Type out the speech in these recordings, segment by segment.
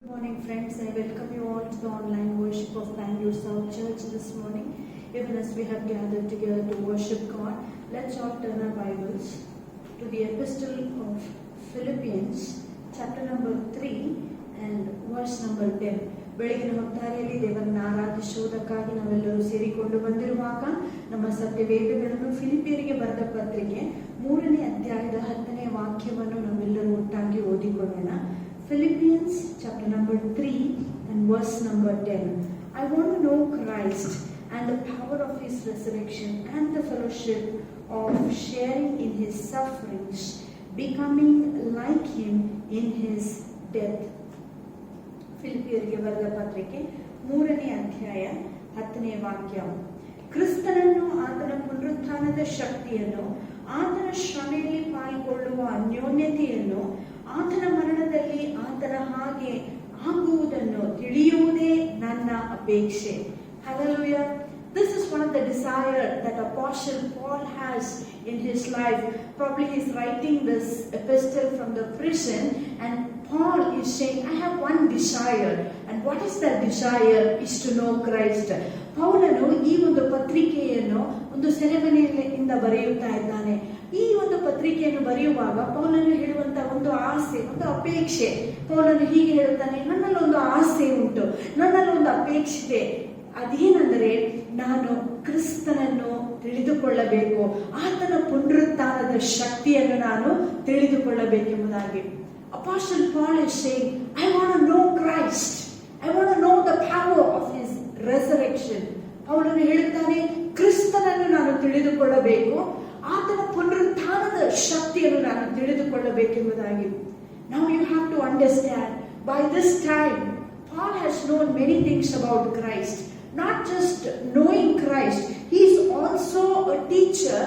Good morning, friends. I welcome you all to the online worship of Bangalore South Church this morning. Even as we have gathered together to worship God, let's all turn our Bibles to the Epistle of Philippians, chapter number 3 and verse number 10. ಬೆಳಗಿನ ಹೊತ್ತಾರೆಯಲ್ಲಿ ದೇವರನ್ನು ಆರಾಧಿಸುವುದಕ್ಕಾಗಿ ನಾವೆಲ್ಲರೂ ಸೇರಿಕೊಂಡು ಬಂದಿರುವಾಗ ನಮ್ಮ ಸತ್ಯವೇದಗಳನ್ನು ಫಿಲಿಪಿಯರಿಗೆ ಬರೆದ ಪತ್ರಿಕೆ 3ನೇ ಅಧ್ಯಾಯದ 10ನೇ ವಾಕ್ಯವನ್ನು ನಾವೆಲ್ಲರೂ ಒಟ್ಟಾಗಿ ಓದಿಕೊಳ್ಳೋಣ. Philippians chapter number 3 and verse number 10. I want to know Christ and the power of his resurrection and the fellowship of sharing in his sufferings, becoming like him in his death. ಫಿಲಿಪಿಯರಿಗೆ ಬರೆದ ಪತ್ರಿಕೆ 3ನೇ ಅಧ್ಯಾಯ 10ನೇ ವಾಕ್ಯ. ಕ್ರಿಸ್ತನನ್ನು, ಆತನ ಪುನರುತ್ಥಾನದ ಶಕ್ತಿಯನ್ನು, ಆತನ ಶ್ರಮೆಯಲ್ಲಿ ಪಾಲ್ಗೊಳ್ಳುವ ಅನ್ಯೋನ್ಯತೆಯನ್ನು, ಆತನ ಮರಣದಲ್ಲಿ ಆತನ ಹಾಗೆ ಆಗುವುದನ್ನು ತಿಳಿಯುವುದೇ ನನ್ನ ಅಪೇಕ್ಷೆ. Hallelujah. This is one of the desire that Apostle Paul has in his life. Probably he is writing this epistle from the prison, and Paul is saying, I have one desire. And what is that desire? Is to know Christ. ಪೌಲನು ಈ ಒಂದು ಪತ್ರಿಕೆಯನ್ನು ಒಂದು ಸೆರೆಮನೆಯಿಂದ ಬರೆಯುತ್ತಾ ಇದ್ದಾನೆ. ಈ ಒಂದು ಪತ್ರಿಕೆಯನ್ನು ಬರೆಯುವಾಗ ಪೌಲನು ಹೇಳುವಂತಹ ಒಂದು ಆಸೆ, ಒಂದು ಅಪೇಕ್ಷೆ. ಪೌಲನು ಹೀಗೆ ಹೇಳುತ್ತಾನೆ, ನನ್ನಲ್ಲೊಂದು ಆಸೆ ಉಂಟು, ನನ್ನಲ್ಲೊಂದು ಅಪೇಕ್ಷೆ ಇದೆ. ಅದೇನೆಂದರೆ ನಾನು ಕ್ರಿಸ್ತನನ್ನು ತಿಳಿದುಕೊಳ್ಳಬೇಕು, ಆತನ ಪುನರುತ್ಥಾನದ ಶಕ್ತಿಯನ್ನು ನಾನು ತಿಳಿದುಕೊಳ್ಳಬೇಕೆಂಬುದಾಗಿ. Apostle Paul is saying, I want to know Christ. I want to know the power of his resurrection. ಪೌಲನು ಹೇಳುತ್ತಾನೆ, ಕ್ರಿಸ್ತನನ್ನು ನಾನು ತಿಳಿದುಕೊಳ್ಳಬೇಕು, ಆತನ ಪುನರುತ್ಥಾನದ ಶಕ್ತಿಯನ್ನು ನಾನು ತಿಳಿದುಕೊಳ್ಳಬೇಕೆಂಬುದಾಗಿ. Now you have to understand, by this time Paul has known many things about Christ. Not just knowing Christ, he is also a teacher,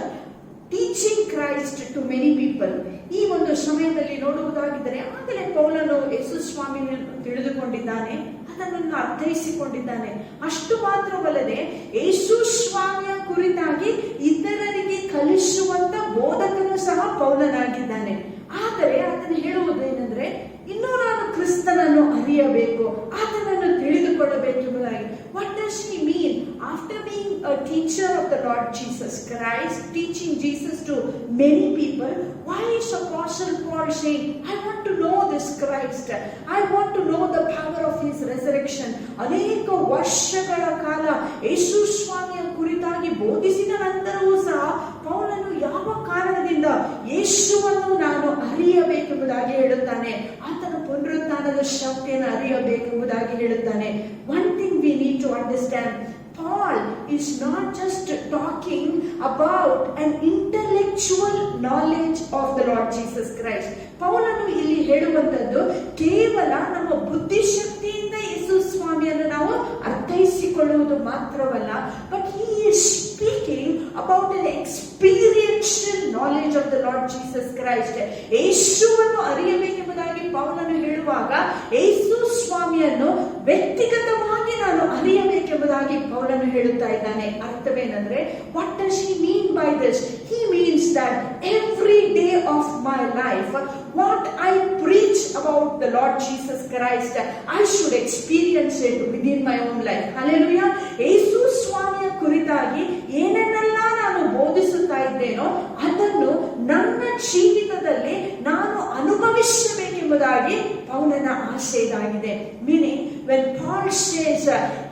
teaching Christ to many people. ಈ ಒಂದು ಸಮಯದಲ್ಲಿ ನೋಡುವುದಾಗಿದ್ದರೆ ಆಗಲೇ ಪೌಲನು ಯೇಸು ಸ್ವಾಮಿಯನ್ನು ತಿಳಿದುಕೊಂಡಿದ್ದಾನೆ, ಅದನ್ನು ಅರ್ಥೈಸಿಕೊಂಡಿದ್ದಾನೆ. ಅಷ್ಟು ಮಾತ್ರವಲ್ಲದೆ ಯೇಸು ಸ್ವಾಮಿಯ ಕುರಿತಾಗಿ ಇತರರಿಗೆ ಕಲಿಸುವಂತ ಬೋಧಕನು ಸಹ ಪೌಲನಾಗಿದ್ದಾನೆ. ಆದರೆ ಅದನ್ನು ಹೇಳುವುದೇನೆಂದ್ರೆ, ಇನ್ನೂ ನಾನು ಕ್ರಿಸ್ತನನ್ನು ಅರಿಯಬೇಕು, ಆತನನ್ನು ತಿಳಿದುಕೊಳ್ಳಬೇಕೆಂಬುದಾಗಿ. What does he mean? After being a teacher of the Lord Jesus Christ, teaching Jesus to many people, why is Apostle Paul saying, I want to know this Christ, I want to know the power of his resurrection? ಅನೇಕ ವರ್ಷಗಳ ಕಾಲ ಯೇಸು ಸ್ವಾಮಿಯ ಕುರಿತಾಗಿ ಬೋಧಿಸಿದ ನಂತರವೂ ಸಹ ಪೌಲನು ಯಾವ ಕಾರಣದಿಂದ ಯೇಸುವನ್ನು ನಾನು ಅರಿಯಬೇಕೆಂಬುದಾಗಿ ಹೇಳುತ್ತಾನೆ, ಆತನ ಪುನರುತ್ಥಾನದ ಶಕ್ತಿಯನ್ನು ಅರಿಯಬೇಕೆಂಬುದಾಗಿ ಹೇಳುತ್ತಾನೆ. One thing we need to understand, Paul is not just talking about an intellectual knowledge of the Lord Jesus Christ. ಪೌಲನು ಇಲ್ಲಿ ಹೇಳುವಂತದ್ದು ಕೇವಲ ನಮ್ಮ ಬುದ್ಧಿಶಕ್ತಿಯಿಂದ ಯೇಸು ಸ್ವಾಮಿಯನ್ನು ನಾವು ಅರ್ಥೈಸಿಕೊಳ್ಳುವುದು ಮಾತ್ರವಲ್ಲ, but he is speaking about an experiential knowledge of the Lord Jesus Christ. ಯೇಸುವನ್ನು ಅರಿಯಬೇಕೆಂಬುದಾಗಿ ಪೌಲನು ಹೇಳುವಾಗ ಯೇಸು ಸ್ವಾಮಿಯನ್ನು ವ್ಯಕ್ತಿಗತವಾಗಿ ನಾನು ಅರಿಯಬೇಕೆಂಬುದಾಗಿ ಪೌಲನು ಹೇಳುತ್ತಾ ಇದ್ದಾನೆ. ಅರ್ಥವೇನೆಂದ್ರೆ, what does he mean by this? He means that every day of my life, what I preach about the Lord Jesus Christ, I should experience it within my own life. Hallelujah. ಯೇಸು ಸ್ವಾಮಿಯ ಕುರಿತಾಗಿ ಏನನ್ನೆಲ್ಲ ನಾನು ಬೋಧಿಸುತ್ತಾ ಇದ್ದೇನೋ ಅದನ್ನು ನನ್ನ ಜೀವಿತದಲ್ಲಿ ನಾನು ಅನುಭವಿಸಬೇಕೆಂಬುದಾಗಿ ಪೌಲನ ಆಸೆ ಇದಾಗಿದೆ. Meaning, when Paul says,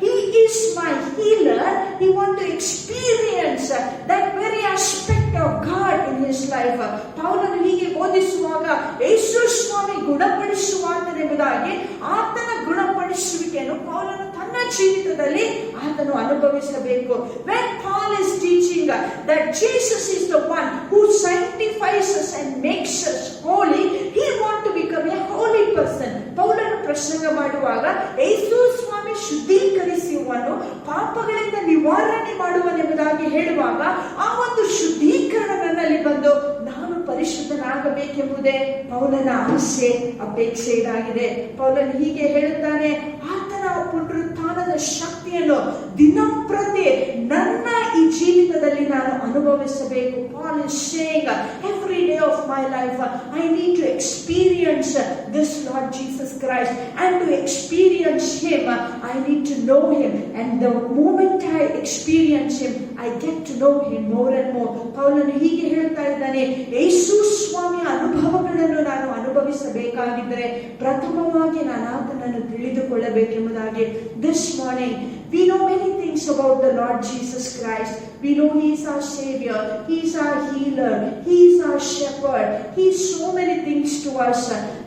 he is my healer, he wants to experience that very aspect of God in his life. ಪೌಲನು ಹೀಗೆ ಬೋಧಿಸುವಾಗ ಯೇಸು ಸ್ವಾಮಿ ಗುಣಪಡಿಸುವಾತನೆಂಬುದಾಗಿ ಆತನ ಗುಣಪಡಿಸುವಿಕೆಯನ್ನು ಪೌಲನು ತನ್ನ ಜೀವಿತದಲ್ಲಿ ಆತನು ಅನುಭವಿಸಬೇಕು. When Paul is teaching that Jesus is the one who sanctifies us and makes us holy, he wants to become a holy person. ಪೌಲನು ಪ್ರಸಂಗ ಮಾಡುವಾಗ ಯೇಸು ಸ್ವಾಮಿ ಶುದ್ಧೀಕರಿಸುವನು, ಪಾಪಗಳಿಂದ ನಿವಾರಣೆ ಮಾಡುವನೆಂಬುದಾಗಿ ಹೇಳುವಾಗ ಆ ಒಂದು ಶುದ್ಧೀಕರಣ ನನ್ನಲ್ಲಿ ಬಂದು ನಾನು ಪರಿಶುದ್ಧನಾಗಬೇಕೆಂಬುದೇ ಪೌಲನ ಆಸೆ, ಅಪೇಕ್ಷೆ ಇದಾಗಿದೆ. ಪೌಲನು ಹೀಗೆ ಹೇಳುತ್ತಾನೆ, ಆತನ ಪುನರುತ್ಥಾನದ ಶಕ್ತಿಯನ್ನು ದಿನಂಪ್ರತಿ ನನ್ನ ಈ ಜೀವಿತದಲ್ಲಿ ನಾನು ಅನುಭವಿಸಬೇಕು. Paul is saying, every day of my life I need to experience this Lord Jesus Christ, and to experience him I need to know him, and the moment I experience him I get to know him more and more. ಪೌಲನು ಹೀಗೆ ಹೇಳ್ತಾ ಇದ್ದಾನೆ, ಯೇಸು ಸ್ವಾಮಿಯ ಅನುಭವಗಳನ್ನು ನಾನು ಅನುಭವಿಸಬೇಕಾಗಿದ್ದರೆ ಪ್ರಥಮವಾಗಿ ನಾನು ಆತನನ್ನು ತಿಳಿದುಕೊಳ್ಳಬೇಕೆಂಬುದಾಗಿ. This morning we know many things about the Lord Jesus Christ. We know he is our savior, he is our healer, he is our shepherd, he is so many things to us.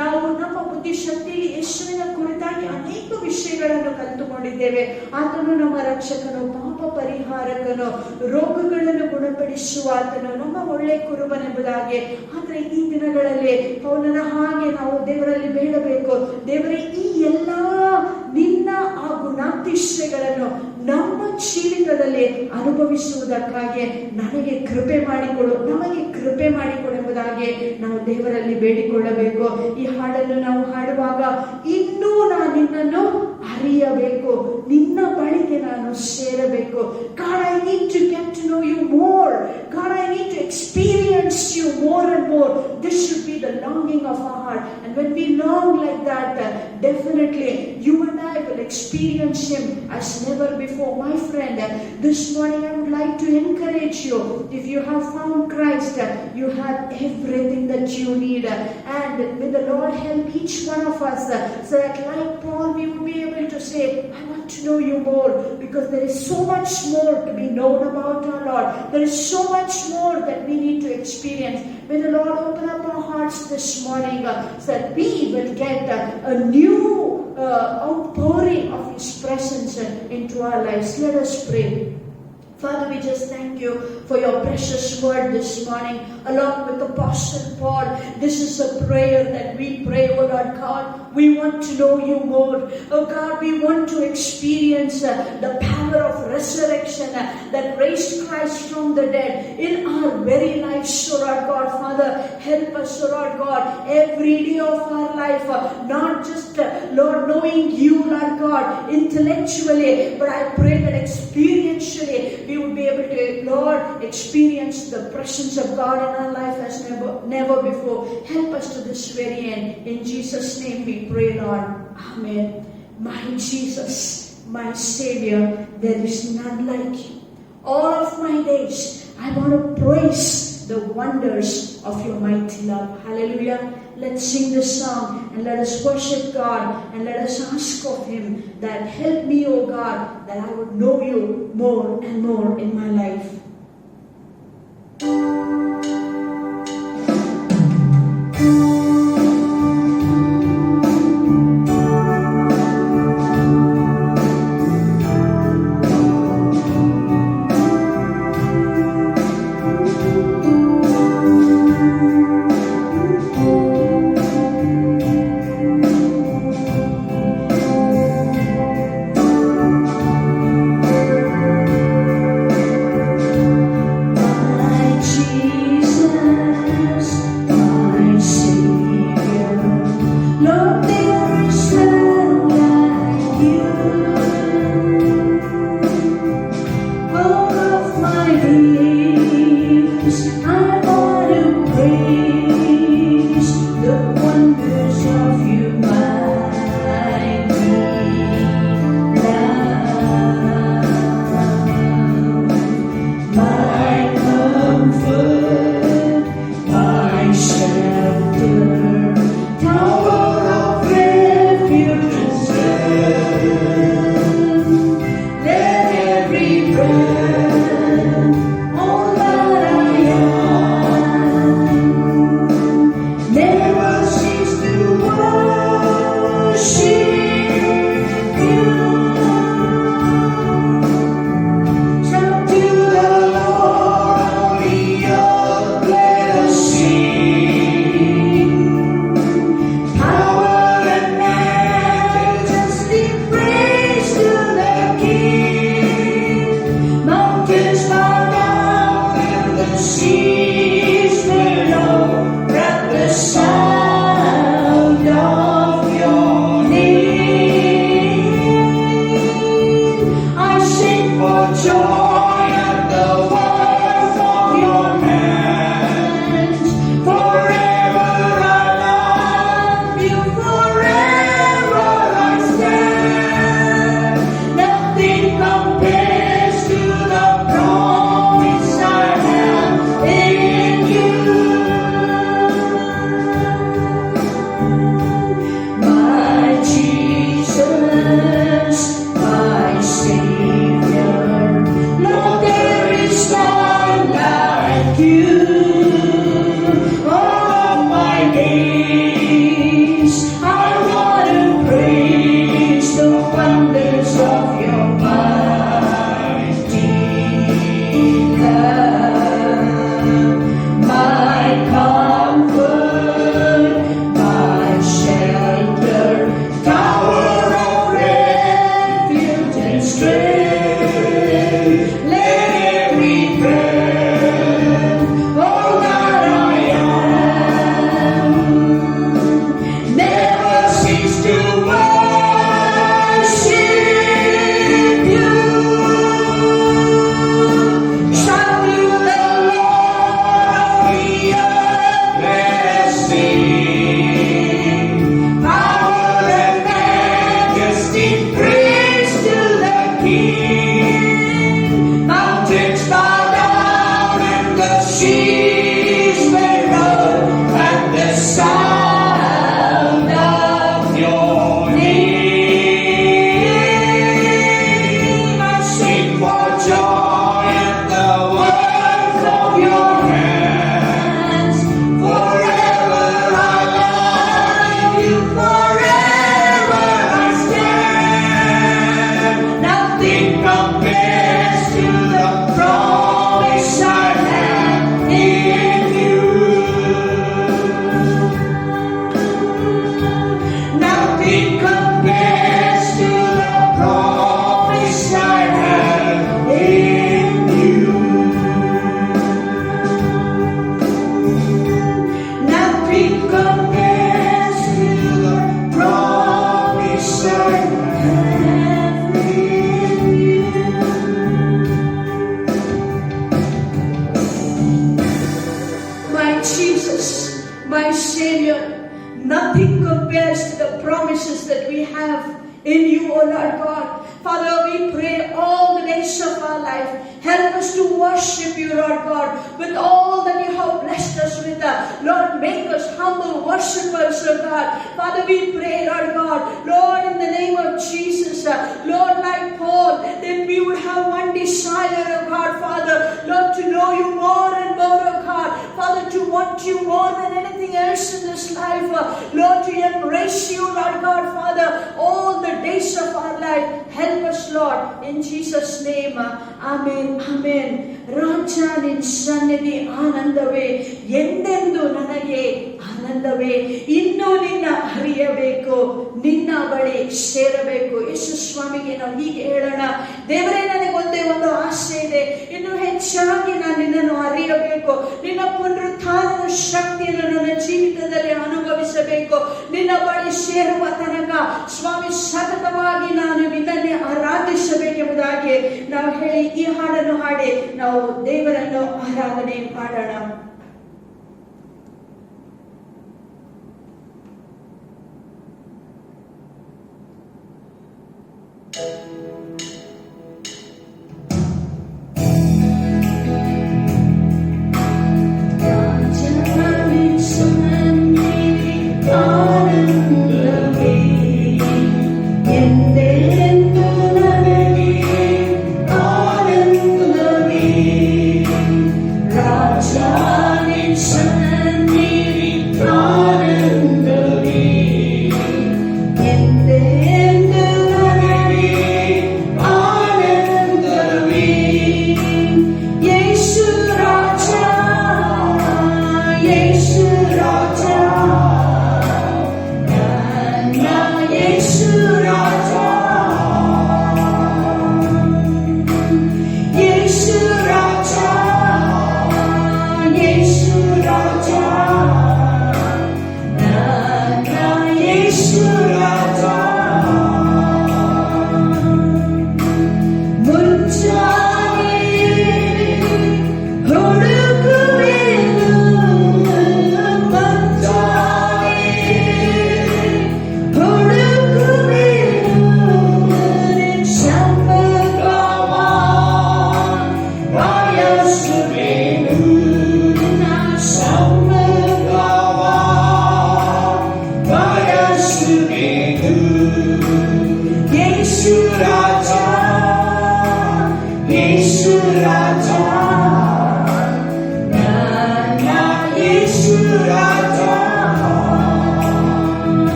ನಾವು ನಮ್ಮ ಬುದ್ಧಿಶಕ್ತಿಯಲ್ಲಿ ಯೇಸುವಿನ ಕುರಿತಾಗಿ ಅನೇಕ ವಿಷಯಗಳನ್ನು ಕಲಿತುಕೊಂಡಿದ್ದೇವೆ. ಆತನು ನಮ್ಮ ರಕ್ಷಕನು, ಪಾಪ ಪರಿಹಾರಕನು, ರೋಗಗಳನ್ನು ಗುಣಪಡಿಸುವ ಆತನು, ನಮ್ಮ ಒಳ್ಳೆ ಕುರುಬನೆಂಬುದಾಗಿ. ಆದರೆ ಈ ದಿನಗಳಲ್ಲಿ ಪೌಲನ ಹಾಗೆ ನಾವು ದೇವರಲ್ಲಿ ಬೇಡಬೇಕು, ದೇವರೇ ಈ ಎಲ್ಲಾ ನಿನ್ನ ಆ ಗುಣಾತಿಶಯಗಳನ್ನು ನಮ್ಮ ಜೀವಿತದಲ್ಲಿ ಅನುಭವಿಸುವುದಕ್ಕಾಗಿ ನನಗೆ ಕೃಪೆ ಮಾಡಿಕೊಡು, ನಮಗೆ ಕೃಪೆ ಮಾಡಿಕೊಡುವುದಾಗಿ ನಾವು ದೇವರಲ್ಲಿ ಬೇಡಿಕೊಳ್ಳಬೇಕು. ಈ ಹಾಡನ್ನು ನಾವು ಹಾಡುವಾಗ ಇನ್ನೂ ನಾನು ನಿನ್ನನ್ನು ಅರಿಯಬೇಕು, ನಿನ್ನ ಬಳಿಗೆ ನಾನು ಸೇರಬೇಕು. God, I need to get to know you more. God, I need to experience you more and more. This should be the longing of our heart. And when we long like that, definitely you and I will experience him as never before. My friend, this morning I would like to encourage you. If you have found Christ, you have everything that you need. And may the Lord help each one of us so that like Paul we will be able to say, I want to know you more, because there is so much more to be known about our Lord. There is so much more that we need to experience. May the Lord open up our hearts this morning so that we will get a new outpouring of his presence into our lives. Let us pray. Father, we just thank you for your precious word this morning. Along with Apostle Paul, this is a prayer that we pray, oh Lord God. We want to know you more. Oh God, we want to experience the power of resurrection that raised Christ from the dead in our very lives, oh Lord God. Father, help us, oh Lord God, every day of our life, not just, Lord, knowing you, Lord God, intellectually, but I pray that experientially we would be able to, Lord, experience the presence of God in our life as never before. Help us to this very end. In Jesus' name we pray, Lord. Amen. My Jesus, my Savior, there is none like you. All of my days, I want to praise the wonders of your mighty love. Hallelujah. Let's sing this song and let us worship God, and let us ask of him that help me, O God, that I would know you more and more in my life. sing praise to the King. Mountains bow down and the seas may roll at the sound of your name. I sing for joy in the work of your hands. Forever I love you, forever I stand. Nothing compares to the promise I have in you. Nothing compares to the promise I have in you. Nothing compares to the promise I have in you. My Jesus, my Savior, nothing compares to the promises that we have in you, O Lord God. Father, we pray all the days of our life, help us to worship you, Lord God, with all that you have blessed us with. Lord, make us humble worshipers, O God. Father, we pray, Lord God, Lord, in the name of Jesus, Lord, like Paul, that we would have one desire, O God, Father, Lord, to know you more and more, O God. Father, to want you more than anything else in this life. Lord, to embrace you, Lord God, Father, all the days of our life. Help us, Lord, in Jesus' name. Amen. Amen. ರಾಜ ನಿನ್ ಸನ್ನಿಧಿ ಆನಂದವೇ, ಎಂದೆಂದು ನನಗೆ ಆನಂದವೇ. ಇನ್ನೂ ನಿನ್ನ ಅರಿಯಬೇಕು, ನಿನ್ನ ಬಳಿ ಸೇರಬೇಕು. ಯೇಸು ಸ್ವಾಮಿಗೆ ನಾವು ಹೀಗೆ ಹೇಳೋಣ, ದೇವರೇ, ನನಗೆ ಒಂದೇ ಒಂದು ಆಸೆ ಇದೆ, ಇನ್ನು ಹೆಚ್ಚಾಗಿ ನಾನು ನಿನ್ನನ್ನು ಅರಿಯಬೇಕು, ನಿನ್ನ ಪುನರುತ್ಥಾನದ ಶಕ್ತಿಯನ್ನು ನನ್ನ ಜೀವಿತದಲ್ಲಿ ಅನುಭವಿಸಬೇಕು. ನಿನ್ನ ಬಳಿ ಸೇರುವ ತನಕ ಸ್ವಾಮಿ ಸತತವಾಗಿ ನಾನು ನಿನ್ನನ್ನೇ ಆರಾಧಿಸಬೇಕೆಂಬುದಾಗಿ ನಾವು ಹೇಳಿ ಈ ಹಾಡನ್ನು ಹಾಡಿ ನಾವು ದೇವರನ್ನು ಆರಾಧನೆ ಮಾಡೋಣ.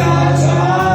Raja,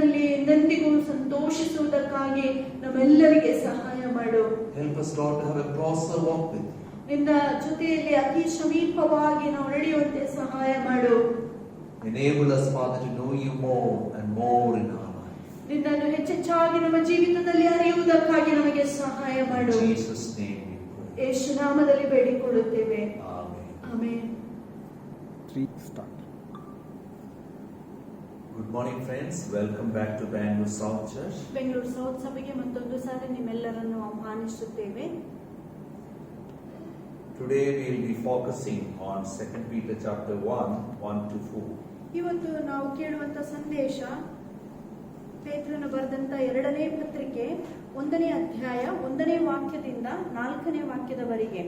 ನಿನ್ನಲ್ಲಿ ಎಂದೆಂದಿಗೂ ಸಂತೋಷಿಸುವುದಕ್ಕಾಗಿ ನಮ್ಮೆಲ್ಲರಿಗೆ ಸಹಾಯ ಮಾಡು. Help us, Lord, to have a closer walk with you. ನಿನ್ನ ಜೊತೆಯಲ್ಲಿ ಅತಿ ಸಮೀಪವಾಗಿ ನಾವು ನಡೆಯುವಂತೆ ಸಹಾಯ ಮಾಡು. Enable us, Father, to know you more and more in our life. ನಿನ್ನನ್ನು ಹೆಚ್ಚೆಚ್ಚಾಗಿ ನಮ್ಮ ಜೀವಿತದಲ್ಲಿ ಅರಿಯುವುದಕ್ಕಾಗಿ ನಮಗೆ ಸಹಾಯ ಮಾಡು. In Jesus' name we pray. ಯೇಸು ನಾಮದಲ್ಲಿ ಬೇಡಿಕೊಳ್ಳುತ್ತೇವೆ. Amen. Amen. 3 start. Good morning, friends. Welcome back to Bangalore South Church. Bengaluru south ಸಭೆಗೆ ಮತ್ತೊಂದು ಸಾರಿ ನಿಮ್ಮೆಲ್ಲರನ್ನು ಆಹ್ವಾನಿಸುತ್ತೇವೆ. Today we will be focusing on 2 Peter chapter 1, 1 to 4. ಇವತ್ತು ನಾವು ಕೇಳುವಂತ ಸಂದೇಶ ಪೇತ್ರನು ಬರೆದಂತ 2ನೇ ಪತ್ರಿಕೆ 1ನೇ ಅಧ್ಯಾಯ 1ನೇ ವಾಕ್ಯದಿಂದ 4ನೇ ವಾಕ್ಯದವರೆಗೆ.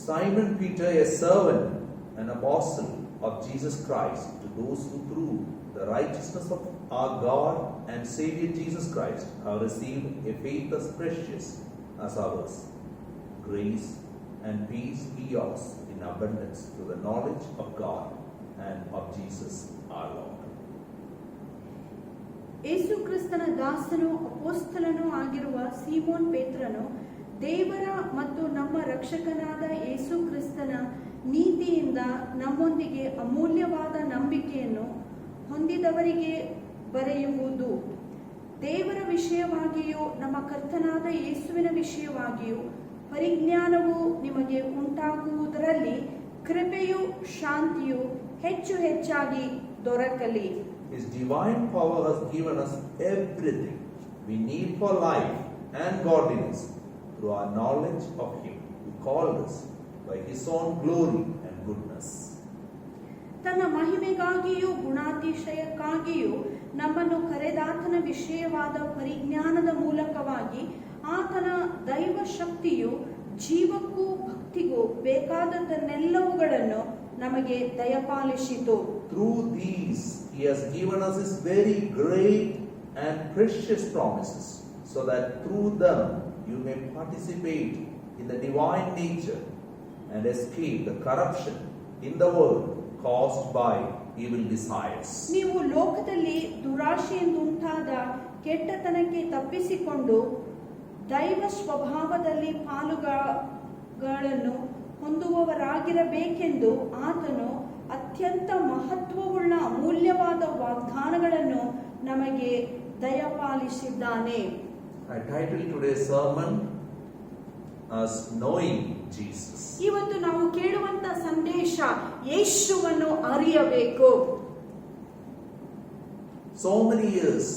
Simon Peter, a servant and apostle of Jesus Christ, to those who through the righteousness of our God and Savior Jesus Christ have received a faith as precious as ours. Grace and peace be yours in abundance through the knowledge of God and of Jesus our Lord. ಯೇಸು ಕ್ರಿಸ್ತನ ದಾಸನೂ ಅಪೊಸ್ತಲನೂ ಆಗಿರುವ Simon ಪೇತ್ರನು ದೇವರ ಮತ್ತು ನಮ್ಮ ರಕ್ಷಕನಾದ ಯೇಸು ಕ್ರಿಸ್ತನ ನೀತಿಯಿಂದ ನಮ್ಮೊಂದಿಗೆ ಅಮೂಲ್ಯವಾದ ನಂಬಿಕೆಯನ್ನು ಹೊಂದಿದವರಿಗೆ ಬರೆಯುವುದು. ದೇವರ ವಿಷಯವಾಗಿಯೂ ನಮ್ಮ ಕರ್ತನಾದ ಯೇಸುವಿನ ವಿಷಯವಾಗಿಯೂ ಪರಿಜ್ಞಾನವು ನಿಮಗೆ ಉಂಟಾಗುವುದರಲ್ಲಿ ಕೃಪೆಯೂ ಶಾಂತಿಯೂ ಹೆಚ್ಚು ಹೆಚ್ಚಾಗಿ ದೊರಕಲಿ. His divine power has given us everything we need for life and godliness through our knowledge of Him who called us by His own glory and goodness. ತನ್ನ ಮಹಿಮೆಗಾಗಿಯೂ ಗುಣಾತಿಶಯಕ್ಕಾಗಿಯೂ ನಮ್ಮನ್ನು ಕರೆದಾತನ ವಿಷಯವಾದ ಪರಿಜ್ಞಾನದ ಮೂಲಕವಾಗಿ ಆತನ ದೈವ ಶಕ್ತಿಯು ಜೀವಕ್ಕೂ ಭಕ್ತಿಗೂ ಬೇಕಾದದ್ದನ್ನೆಲ್ಲವುಗಳನ್ನು ನಮಗೆ ದಯಪಾಲಿಸಿತು. Through these He has given us His very great and precious promises, so that through them you may participate in the divine nature and escape the corruption in the world caused by evil desires. ನೀವು ಲೋಕದಲ್ಲಿ ದುರಾಶೆಯಿಂದ ಉಂಟಾದ ಕೆಟ್ಟತನಕ್ಕೆ ತಪ್ಪಿಸಿಕೊಂಡು ದೈವ ಸ್ವಭಾವದಲ್ಲಿ ಪಾಲುಗಳನ್ನು ಹೊಂದುವವರಾಗಿರಬೇಕೆಂದು ಆತನು ಅತ್ಯಂತ ಮಹತ್ವವುಳ್ಳ ಅಮೂಲ್ಯವಾದ ವಾಗ್ದಾನಗಳನ್ನು ನಮಗೆ ದಯಪಾಲಿಸಿದ್ದಾನೆ. I titled today's sermon as Knowing Jesus. ಇವತ್ತು ನಾವು ಕೇಳುವಂತ ಸಂದೇಶ ಯೇಸುವನ್ನು ಅರಿಯಬೇಕು. So many years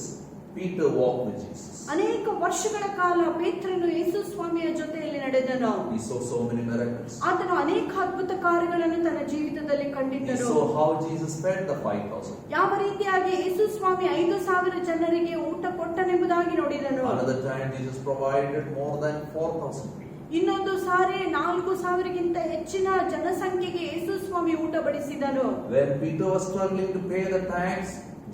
Peter walked with Jesus. ಅನೇಕ ವರ್ಷಗಳ ಕಾಲ ಪೇತ್ರನು ಯೇಸು ಸ್ವಾಮಿಯ ಜೊತೆಯಲ್ಲಿ ನಡೆದನು. He saw so many miracles. ಆತನು ಅನೇಕ ಅದ್ಭುತ ಕಾರ್ಯಗಳನ್ನು ತನ್ನ ಜೀವಿತದಲ್ಲಿ He ಕಂಡಿದ್ದನು. saw how Jesus fed the 5,000. ಯಾವ ರೀತಿಯಾಗಿ ಯೇಸು ಸ್ವಾಮಿ 5,000 ಜನರಿಗೆ ಊಟ ಕೊಟ್ಟನೆಂಬುದಾಗಿ ನೋಡಿದನು. Another time Jesus provided more than 4,000 people. ಇನ್ನೊಂದು ಸಾರಿ 4,000ಗಿಂತ ಹೆಚ್ಚಿನ ಜನಸಂಖ್ಯೆಗೆ ಯೇಸು ಸ್ವಾಮಿ ಊಟ ಬಡಿಸಿದನು. When Peter was struggling to pay the tax,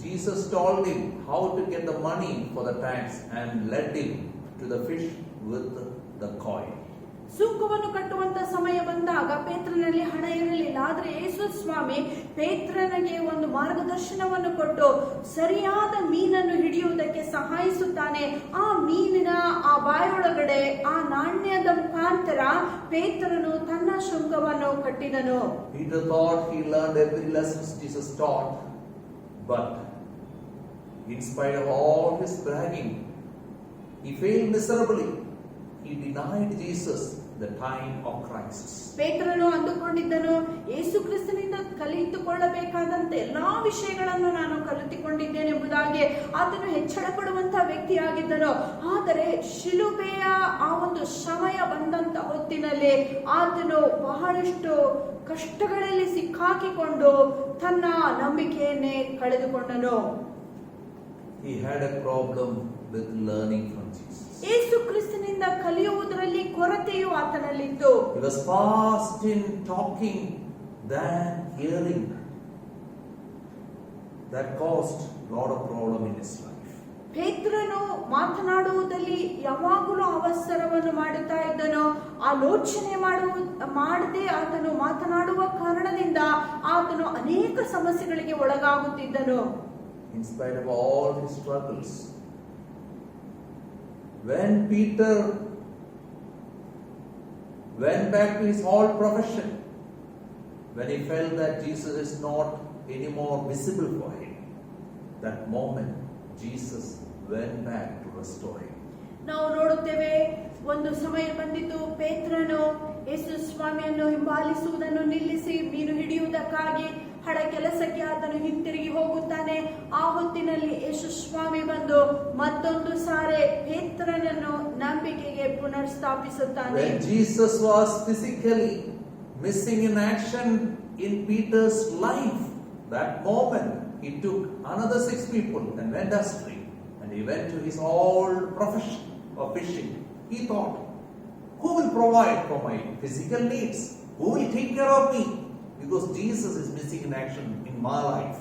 Jesus told him how to get the money for the tax and led him to the fish with the coin. ಸುಂಕವನ್ನು ಕಟ್ಟುವಂತ ಸಮಯ ಬಂದಾಗ ಪೇತ್ರನಲ್ಲಿ ಹಣ ಇರಲಿಲ್ಲ. ಆದ್ರೆ ಯೇಸು ಸ್ವಾಮಿ ಪೇತ್ರನಿಗೆ ಒಂದು ಮಾರ್ಗದರ್ಶನವನ್ನು ಕೊಟ್ಟು ಸರಿಯಾದ ಮೀನನ್ನು ಹಿಡಿಯುವುದಕ್ಕೆ ಸಹಾಯಿಸುತ್ತಾನೆ. ಆ ಮೀನಿನ ಆ ಬಾಯೊಳಗಡೆ ಆ ನಾಣ್ಯದ ಮುಖಾಂತರ ಪೇತ್ರನು ತನ್ನ ಶುಂಕವನ್ನು ಕಟ್ಟಿದನು. Peter thought he learned every lesson Jesus taught, but in spite of all his bragging, he failed miserably. He denied Jesus the time of crisis. ಪೇತ್ರನು ಅಂದುಕೊಂಡಿದ್ದನು, ಯೇಸು ಕ್ರಿಸ್ತನಿಂದ ಕಲಿತುಕೊಳ್ಳಬೇಕಾದಂತ ಎಲ್ಲಾ ವಿಷಯಗಳನ್ನು ನಾನು ಕಲಿತುಕೊಂಡಿದ್ದೇನೆಂಬುದಾಗಿ ಆತನು ಹೆಚ್ಚಳ ಪಡುವಂತಹ ವ್ಯಕ್ತಿಯಾಗಿದ್ದನು. ಆದರೆ ಶಿಲುಬೆಯ ಆ ಒಂದು ಸಮಯ ಬಂದಂತ ಹೊತ್ತಿನಲ್ಲಿ ಆತನು ಬಹಳಷ್ಟು ಕಷ್ಟಗಳಲ್ಲಿ ಸಿಕ್ಕಾಕಿಕೊಂಡು ತನ್ನ ನಂಬಿಕೆಯನ್ನೇ ಕಳೆದುಕೊಂಡನು. He had a problem with learning from Jesus. ಯೇಸು ಕ್ರಿಸ್ತನಿಂದ ಕಲಿಯುವುದರಲ್ಲಿ ಕೊರತೆಯು ಆತನಲ್ಲಿತ್ತು. He was fast in talking than hearing. That caused a lot of problem in his life. ಪೇತ್ರನು ಮಾತನಾಡುವುದಲ್ಲಿ ಯಾವಾಗಲೂ ಅವಸರವನ್ನು ಮಾಡುತ್ತಾ ಇದ್ದನು. ಆಲೋಚನೆ ಮಾಡದೆ ಆತನು ಮಾತನಾಡುವ ಕಾರಣದಿಂದ ಆತನು ಅನೇಕ ಸಮಸ್ಯೆಗಳಿಗೆ ಒಳಗಾಗುತ್ತಿದ್ದನು. in spite of all his struggles. When Peter went back to his old profession, when he felt that Jesus is not anymore visible for him, that moment Jesus went back to restore him. ನಾವು ನೋಡುತ್ತೇವೆ, ಒಂದು ಸಮಯ ಬಂದಿತು, ಪೇತ್ರನು ಯೇಸು ಸ್ವಾಮಿಯನ್ನು ಹಿಂಬಾಲಿಸುವುದನ್ನು ನಿಲ್ಲಿಸಿ ಮೀನು ಹಿಡಿಯುವುದಕ್ಕಾಗಿ ಹಡ ಕೆಲಸಕ್ಕೆ ಆತನು ಹಿಂತಿರುಗಿ ಹೋಗುತ್ತಾನೆ. ಆ ಹೊತ್ತಿನಲ್ಲಿ ಯೇಸು ಸ್ವಾಮಿ ಬಂದು ಮತ್ತೊಂದು ಸಾರೆ ಪೇತ್ರನನ್ನು ನಂಬಿಕೆಗೆ ಪುನರ್ ಸ್ಥಾಪಿಸುತ್ತಾನೆ. When Jesus was physically missing in action in Peter's life, that moment he took another 6 people and went astray, and he went to his old profession of fishing. He thought, who will provide for my physical needs? Who will take care of me? Because Jesus is missing in action in my life.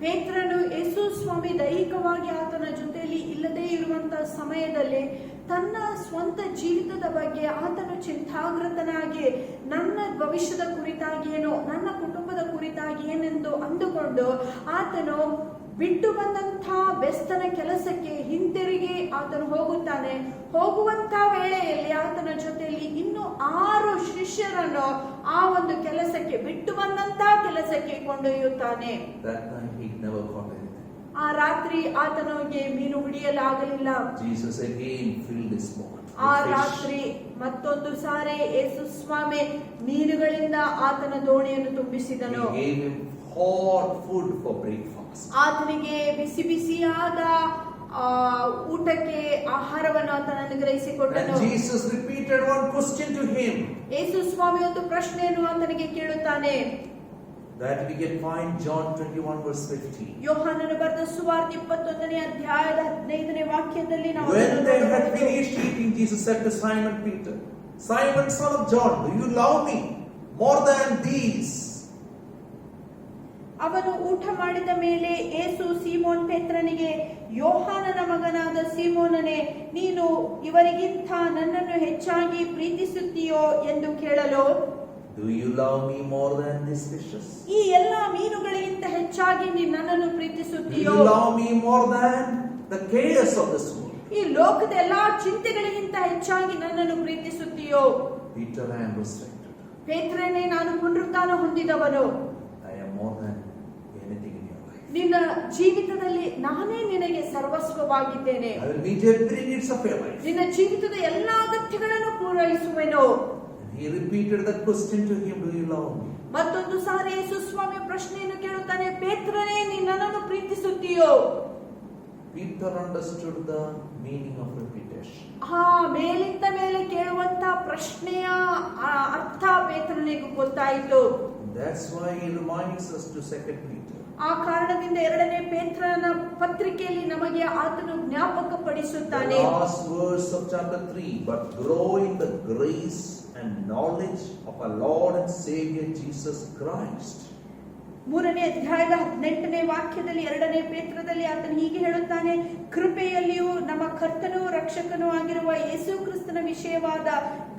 ಪೇತ್ರನು ಯೇಸು ಸ್ವಾಮಿ ದೈಹಿಕವಾಗಿ ಆತನ ಜೊತೆಯಲ್ಲಿ ಇಲ್ಲದೇ ಇರುವಂತಹ ಸಮಯದಲ್ಲಿ ತನ್ನ ಸ್ವಂತ ಜೀವಿತದ ಬಗ್ಗೆ ಆತನು ಚಿಂತಾಗ್ರತನಾಗಿ, ನನ್ನ ಭವಿಷ್ಯದ ಕುರಿತಾಗಿ ಏನೋ, ನನ್ನ ಕುಟುಂಬದ ಕುರಿತಾಗಿ ಏನೆಂದು ಅಂದುಕೊಂಡು ಆತನು ಬಿಟ್ಟು ಬಂದಂಥ ಬೆಸ್ತನ ಕೆಲಸಕ್ಕೆ ಹಿಂತಿರುಗಿ ಆತನು ಹೋಗುತ್ತಾನೆ. ಹೋಗುವಂತ ವೇಳೆಯಲ್ಲಿ ಆತನ ಜೊತೆಯಲ್ಲಿ ಇನ್ನು 6 ಶಿಷ್ಯರನ್ನು ಆ ಒಂದು ಕೆಲಸಕ್ಕೆ, ಬಿಟ್ಟು ಬಂದಂತ ಕೆಲಸಕ್ಕೆ ಕೊಂಡೊಯ್ಯುತ್ತಾನೆ. That night he never caught anything. ಆ ರಾತ್ರಿ ಆತನಿಗೆ ಮೀನು ಹಿಡಿಯಲಾಗಲಿಲ್ಲ. Jesus again filled his boat. ಆ ರಾತ್ರಿ ಮತ್ತೊಂದು ಸಾರಿ ಯೇಸು ಸ್ವಾಮಿ ಮೀನುಗಳಿಂದ ಆತನ ದೋಣಿಯನ್ನು ತುಂಬಿಸಿದನು. He gave him hot food for breakfast. ಆತನಿಗೆ ಬಿಸಿ ಬಿಸಿಯಾದ ಊಟಕ್ಕೆ ಆಹಾರವನ್ನು ಆತನ ಅನುಗ್ರಹಿಸಿಕೊಟ್ಟನು. And Jesus repeated one question to him. ಯೇಸು ಸ್ವಾಮಿ ಒಂದು ಪ್ರಶ್ನೆಯನ್ನು ಆತನಿಗೆ ಕೇಳುತ್ತಾನೆ. That we can find John 21 verse 50. ಯೋಹಾನನು ಬರೆದ ಸುವಾರ್ತೆ 21ನೇ ಅಧ್ಯಾಯದ 15ನೇ ವಾಕ್ಯದಲ್ಲಿ ನಾವು When they had finished eating, Jesus said to Simon Peter, Simon, son of John, do you love me more than these? ಅವನು ಊಟ ಮಾಡಿದ ಮೇಲೆ ಯೇಸು ಸೀಮೋನ್ ಪೇತ್ರನಿಗೆ, ಯೋಹಾನನ ಮಗನಾದ ಸೀಮೋನನೇ, ನೀನು ಇವರಿಗಿಂತ ನನ್ನನ್ನು ಹೆಚ್ಚಾಗಿ ಪ್ರೀತಿಸುತ್ತೀಯೋ ಎಂದು ಕೇಳಲು, Do you love me more than these fishes? ಈ ಎಲ್ಲಾ ಮೀನುಗಳಿಗಿಂತ ಹೆಚ್ಚಾಗಿ ನೀನು ನನ್ನನ್ನು Do ಪ್ರೀತಿಸುತ್ತೀಯೋ? you love me more than the cares of this world? ಈ ಲೋಕದ ಎಲ್ಲಾ ಚಿಂತೆಗಳಿಗಿಂತ ಹೆಚ್ಚಾಗಿ ನನ್ನನ್ನು ಪ್ರೀತಿಸುತ್ತೀಯೋ? Peter, I am resurrected. ಪೇತ್ರನೇ, ನಾನು ಪುನರುತ್ಥಾನ ಹೊಂದಿದವನು. I am more than anything in your life. ನಿನ್ನ ಜೀವಿತದಲ್ಲಿ ನಾನೇ ನಿನಗೆ ಸರ್ವಸ್ವವಾಗಿದ್ದೇನೆ. I will meet every needs of your life. ನಿನ್ನ ಜೀವಿತದ ಎಲ್ಲಾ ಅಗತ್ಯಗಳನ್ನು ಪೂರೈಸುವೆನು. And he repeated that question to him, Do you love me? ಮತ್ತೊಂದು ಸಾರಿ ಯೇಸು ಸ್ವಾಮಿ ಪ್ರಶ್ನೆಯನ್ನು ಕೇಳುತ್ತಾನೆ, ಪೇತ್ರನೇ, ನೀನು ನನ್ನನ್ನು ಪ್ರೀತಿಸುತ್ತೀಯೋ? Peter understood the meaning of repetition. ಆ ಮೇಲಿಂದ ಮೇಲೆ ಕೇಳುವಂತ ಪ್ರಶ್ನೆಯ ಅರ್ಥ ಪೇತ್ರನಿಗೆ ಗೊತ್ತಾಯಿತು. That's why he reminds us to 2 Peter. ಆ ಕಾರಣದಿಂದ 2ನೇ ಪೇತ್ರನ ಪತ್ರಿಕೆಯಲ್ಲಿ ನಮಗೆ ಆತನು ಜ್ಞಾಪಕ ಪಡಿಸುತ್ತಾನೆ. The last verse of chapter 3, but grow in the grace and knowledge of our Lord and Savior Jesus Christ. 3ನೇ ಅಧ್ಯಾಯದ 18ನೇ ವಾಕ್ಯದಲ್ಲಿ 2ನೇ ಪೇತ್ರದಲ್ಲಿ ಆತನು ಹೀಗೆ ಹೇಳುತ್ತಾನೆ, ಕೃಪೆಯಲ್ಲಿಯೂ ನಮ್ಮ ಕರ್ತನೂ ರಕ್ಷಕನೂ ಆಗಿರುವ ಯೇಸು ಕ್ರಿಸ್ತನ ವಿಷಯವಾದ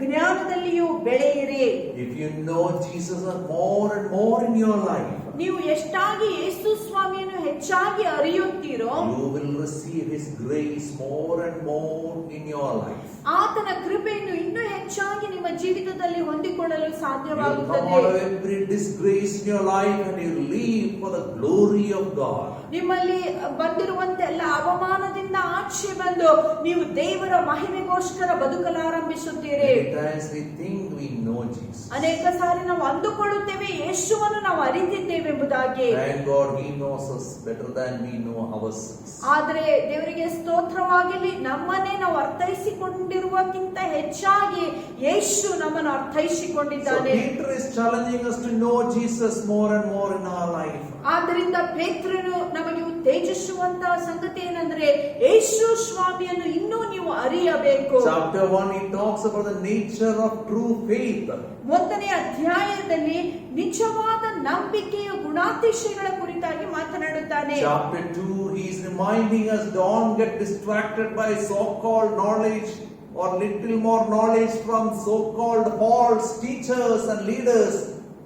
ಜ್ಞಾನದಲ್ಲಿಯೂ ಬೆಳೆಯಿರಿ. If you know Jesus more and more in your life, ನೀವು ಎಷ್ಟಾಗಿ ಯೇಸು ಸ್ವಾಮಿಯನ್ನು ಹೆಚ್ಚಾಗಿ ಅರಿಯುತ್ತೀರೋ, you will receive His grace more and more in your life. ಆತನ ಕೃಪೆಯನ್ನು ಇನ್ನೂ ಹೆಚ್ಚಾಗಿ ನಿಮ್ಮ ಜೀವಿತದಲ್ಲಿ ಹೊಂದಿಕೊಳ್ಳಲು You will come ಸಾಧ್ಯವಾಗುತ್ತದೆ. out of every disgrace in your life and you live for the glory of God. ನಿಮ್ಮಲ್ಲಿ ಬಂದಿರುವಂತೆ ಎಲ್ಲ ಅವಮಾನದಿಂದ ಆಚೆ ಬಂದು ನೀವು ದೇವರ ಮಹಿಮೆಗೋಸ್ಕರ ಬದುಕಲಾರಂಭಿಸುತ್ತೀರಿ. Many times we think we know Jesus. ಅನೇಕ ಸಾರಿ ನಾವು ಅಂದುಕೊಳ್ಳುತ್ತೇವೆ ಯೇಸುವನ್ನು ನಾವು ಅರಿತಿದ್ದೇವೆಂಬುದಾಗಿ. Thank God He knows us better than we know ourselves. ಆದರೆ ದೇವರಿಗೆ ಸ್ತೋತ್ರವಾಗಿರಲಿ, ನಮ್ಮನ್ನೇ ನಾವು ಅರ್ಥೈಸಿಕೊಂಡಿರುವಕ್ಕಿಂತ ಹೆಚ್ಚಾಗಿ ಯೇಸು ನಮ್ಮನ್ನು So ಅರ್ಥೈಸಿಕೊಂಡಿದ್ದಾನೆ. Peter is challenging us to know Jesus more and more in our life. ಆದ್ದರಿಂದ ಪೇತ್ರನು ನಮಗೆ ಉತ್ತೇಜಿಸುವಂತಹ ಸಂಗತಿ ಏನಂದ್ರೆ, ಯೇಸು ಸ್ವಾಮಿಯನ್ನು ಇನ್ನೂ ನೀವು ಅರಿಯಬೇಕು. Chapter 1 he talks about the nature of true faith. 1ನೇ ಅಧ್ಯಾಯದಲ್ಲಿ ನಿಜವಾದ ನಂಬಿಕೆಯ ಗುಣಾತಿಶಯಗಳ ಕುರಿತಾಗಿ ಮಾತನಾಡುತ್ತಾನೆ. Chapter 2 he is reminding us, don't get distracted by so-called knowledge or little more knowledge from so-called false teachers and leaders,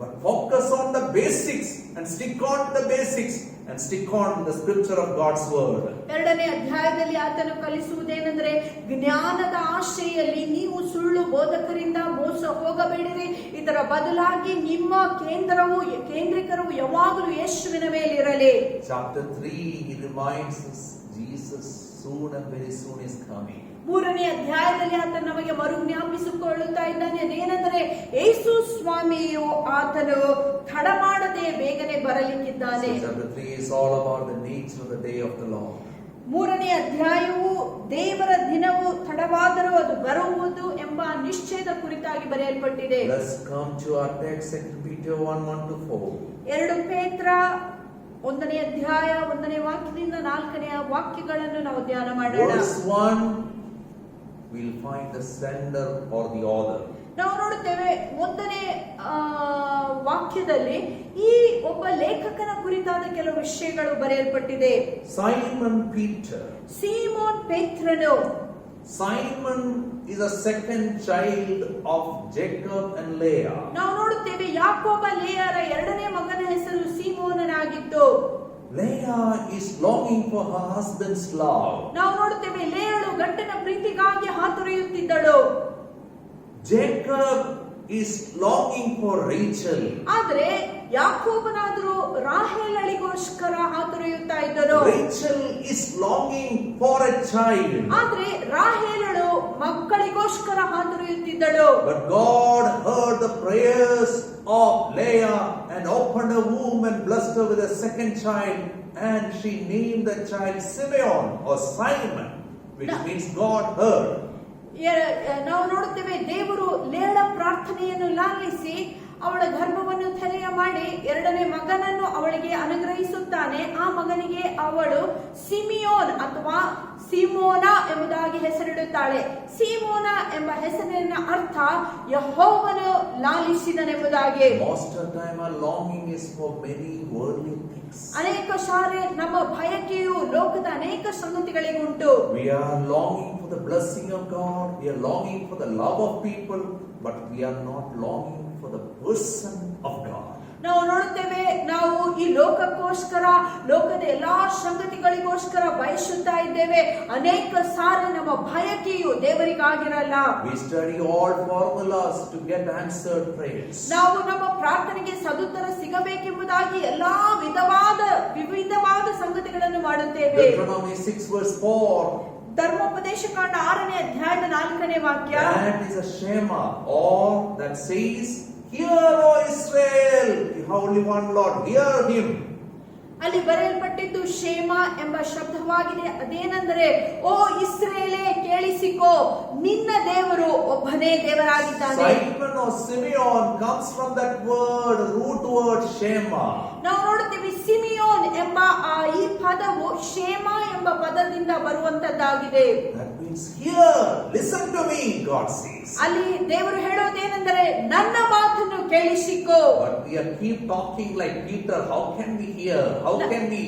but focus on the basics and stick on to the basics and stick on to the scripture of God's word. ಎರಡನೇ ಅಧ್ಯಾಯದಲ್ಲಿ ಆತನು ಕಲಿಸುವುದೇನೆಂದರೆ, ಜ್ಞಾನದ ಆಶೆಯಲ್ಲಿ ನೀವು ಸುಳ್ಳು ಬೋಧಕರಿಂದ ಮೋಸ ಹೋಗಬೇಡಿರಿ. ಇದರ ಬದಲಾಗಿ ನಿಮ್ಮ ಕೇಂದ್ರೀಕರವು ಯಾವಾಗಲೂ ಯೇಸುವಿನ ಮೇಲಿರಲಿ. Chapter 3, he reminds us Jesus soon and very soon is coming. ಮೂರನೇ ಅಧ್ಯಾಯದಲ್ಲಿ ಆತ ನಮಗೆ ಮರು ಜ್ಞಾಪಿಸಿಕೊಳ್ಳುತ್ತಾ ಇದ್ದಾನೆ. ಅದೇನೆಂದರೆ, ಯೇಸು ಸ್ವಾಮಿಯು ಆತನು ತಡ ಮಾಡದೆ ಬೇಗನೆ ಬರಲಿಕ್ಕಿದ್ದಾನೆ. So chapter 3 is all about the nature of the day of the Lord. ಮೂರನೇ ಅಧ್ಯಾಯವು ದೇವರ ದಿನವು ತಡವಾದರೂ ಅದು ಬರುವುದು ಎಂಬ ನಿಶ್ಚಯದ ಕುರಿತಾಗಿ ಬರೆಯಲ್ಪಟ್ಟಿದೆ. Let's come to our text, 2 Peter 1:1-4. 2 ಪೇತ್ರ 1ನೇ ಅಧ್ಯಾಯ 1ನೇ ವಾಕ್ಯದಿಂದ 4ನೇ ವಾಕ್ಯಗಳನ್ನು ನಾವು ಧ್ಯಾನ ಮಾಡೋಣ. Verse 1, we'll find the sender or the author. ನಾವು ನೋಡುತ್ತೇವೆ 1ನೇ ವಾಕ್ಯದಲ್ಲಿ ಈ ಒಬ್ಬ ಲೇಖಕನ ಕುರಿತಾದ ಕೆಲವು ವಿಷಯಗಳು ಬರೆಯಲ್ಪಟ್ಟಿದೆ. Simon Peter. ಸೀಮೋನ್ ಪೇತ್ರನು. Simon is a second child of Jacob and Leah. ನಾವು ನೋಡುತ್ತೇವೆ ಯಾಕೋಬ ಲೇಯರ ಎರಡನೇ ಮಗನ ಹೆಸರು ಸೀಮೋನನಾಗಿತ್ತು. Leah is longing for her husband's love. ನಾವು ನೋಡುತ್ತೇವೆ ಲೇಯಳು ಗಂಡನ ಪ್ರೀತಿಗಾಗಿ ಹಾತೊರೆಯುತ್ತಿದ್ದಳು. Jacob is longing for Rachel. ಆದರೆ ಯಾಕೋಬನಾದರೂ ರಾಹೇಲಳಿಗೋಸ್ಕರ ಹಾತೊರೆಯುತ್ತಾ ಇದ್ದನು. Rachel is longing for a child. ಆದರೆ ರಾಹೇಲಳು ಮಕ್ಕಳಿಗೋಸ್ಕರ ಹಾತೊರೆಯುತ್ತಿದ್ದಳು. But God heard the prayers of Leah and opened her womb and blessed her with a second child, and she named the child Simeon or Simon, which means God heard. ನಾವು ನೋಡುತ್ತೇವೆ ದೇವರು ಲೇಳ ಪ್ರಾರ್ಥನೆಯನ್ನು ಲಾಲಿಸಿ ಅವಳ ಗರ್ಭವನ್ನು ತೆರೆಯ ಮಾಡಿ ಎರಡನೇ ಮಗನನ್ನು ಅವಳಿಗೆ ಅನುಗ್ರಹಿಸುತ್ತಾನೆ. ಆ ಮಗನಿಗೆ ಅವಳು ಸಿಮಿಯೋನ್ ಅಥವಾ ಸಿಮೋನ ಎಂಬುದಾಗಿ ಹೆಸರಿಡುತ್ತಾಳೆ. ಸಿಮೋನ ಎಂಬ ಹೆಸರಿನ ಅರ್ಥ ಯೆಹೋವನು ಲಾಲಿಸಿದನೆಂಬುದಾಗಿ. Most of the time our longing is for many worldly things. ಅನೇಕ ಸಾರಿ ನಮ್ಮ ಬಯಕೆಯು ಲೋಕದ ಅನೇಕ ಸಂಗತಿಗಳಿಗುಂಟು. We are longing for the blessing of God, we are longing for the love of people, but we are not longing for the person of God. ನಾವು ನೋಡುತ್ತೇವೆ, ನಾವು ಈ ಲೋಕಕ್ಕೋಸ್ಕರ ಲೋಕದ ಎಲ್ಲಾ ಸಂಗತಿಗಳಿಗೋಸ್ಕರ ಬಯಸುತ್ತಾ ಇದ್ದೇವೆ. ಅನೇಕ ಸಾರಿ ನಮ್ಮ ಬಯಕೆಯು ದೇವರಿಗಾಗಿರಲ್ಲ. We study all formulas to get answered prayers. ನಾವು ನಮ್ಮ ಪ್ರಾರ್ಥನೆಗೆ ಸದುತ್ತರ ಸಿಗಬೇಕೆಂಬುದಾಗಿ ಎಲ್ಲಾ ವಿವಿಧವಾದ ಸಂಗತಿಗಳನ್ನು ಮಾಡುತ್ತೇವೆ. Deuteronomy 6:4. ಧರ್ಮೋಪದೇಶ ಕಾಂಡ 6ನೇ ಅಧ್ಯಾಯದ 4ನೇ ವಾಕ್ಯ. That is a Shema, or that says, "Hear, O Israel, the Holy One Lord, hear Him." ಅಲ್ಲಿ ಬರೆಯಲ್ಪಟ್ಟಿದ್ದು ಶೇಮ ಎಂಬ ಶಬ್ದವಾಗಿದೆ. ಅದೇನೆಂದರೆ, ಓ ಇಸ್ರೇಲೇ ಕೇಳಿಸಿಕೋ, ನಿನ್ನ ದೇವರು ಒಬ್ಬನೇ ದೇವರಾಗಿದ್ದಾನೆ. Simon or Simeon comes from that word, root word Shema. ನಾವು ನೋಡುತ್ತೇವೆ ಸಿಮಿಯೋನ್ ಎಂಬ ಈ ಪದವು ಶೇಮ ಎಂಬ ಪದದಿಂದ ಬರುವಂತದ್ದಾಗಿದೆ. That means hear, listen to me, God says. ಅಲ್ಲಿ ದೇವರು ಹೇಳೋದೇನೆಂದರೆ, ನನ್ನ ಮಾತನ್ನು ಕೇಳಿಸಿಕೋ. But we keep talking like Peter. How can we hear? How can we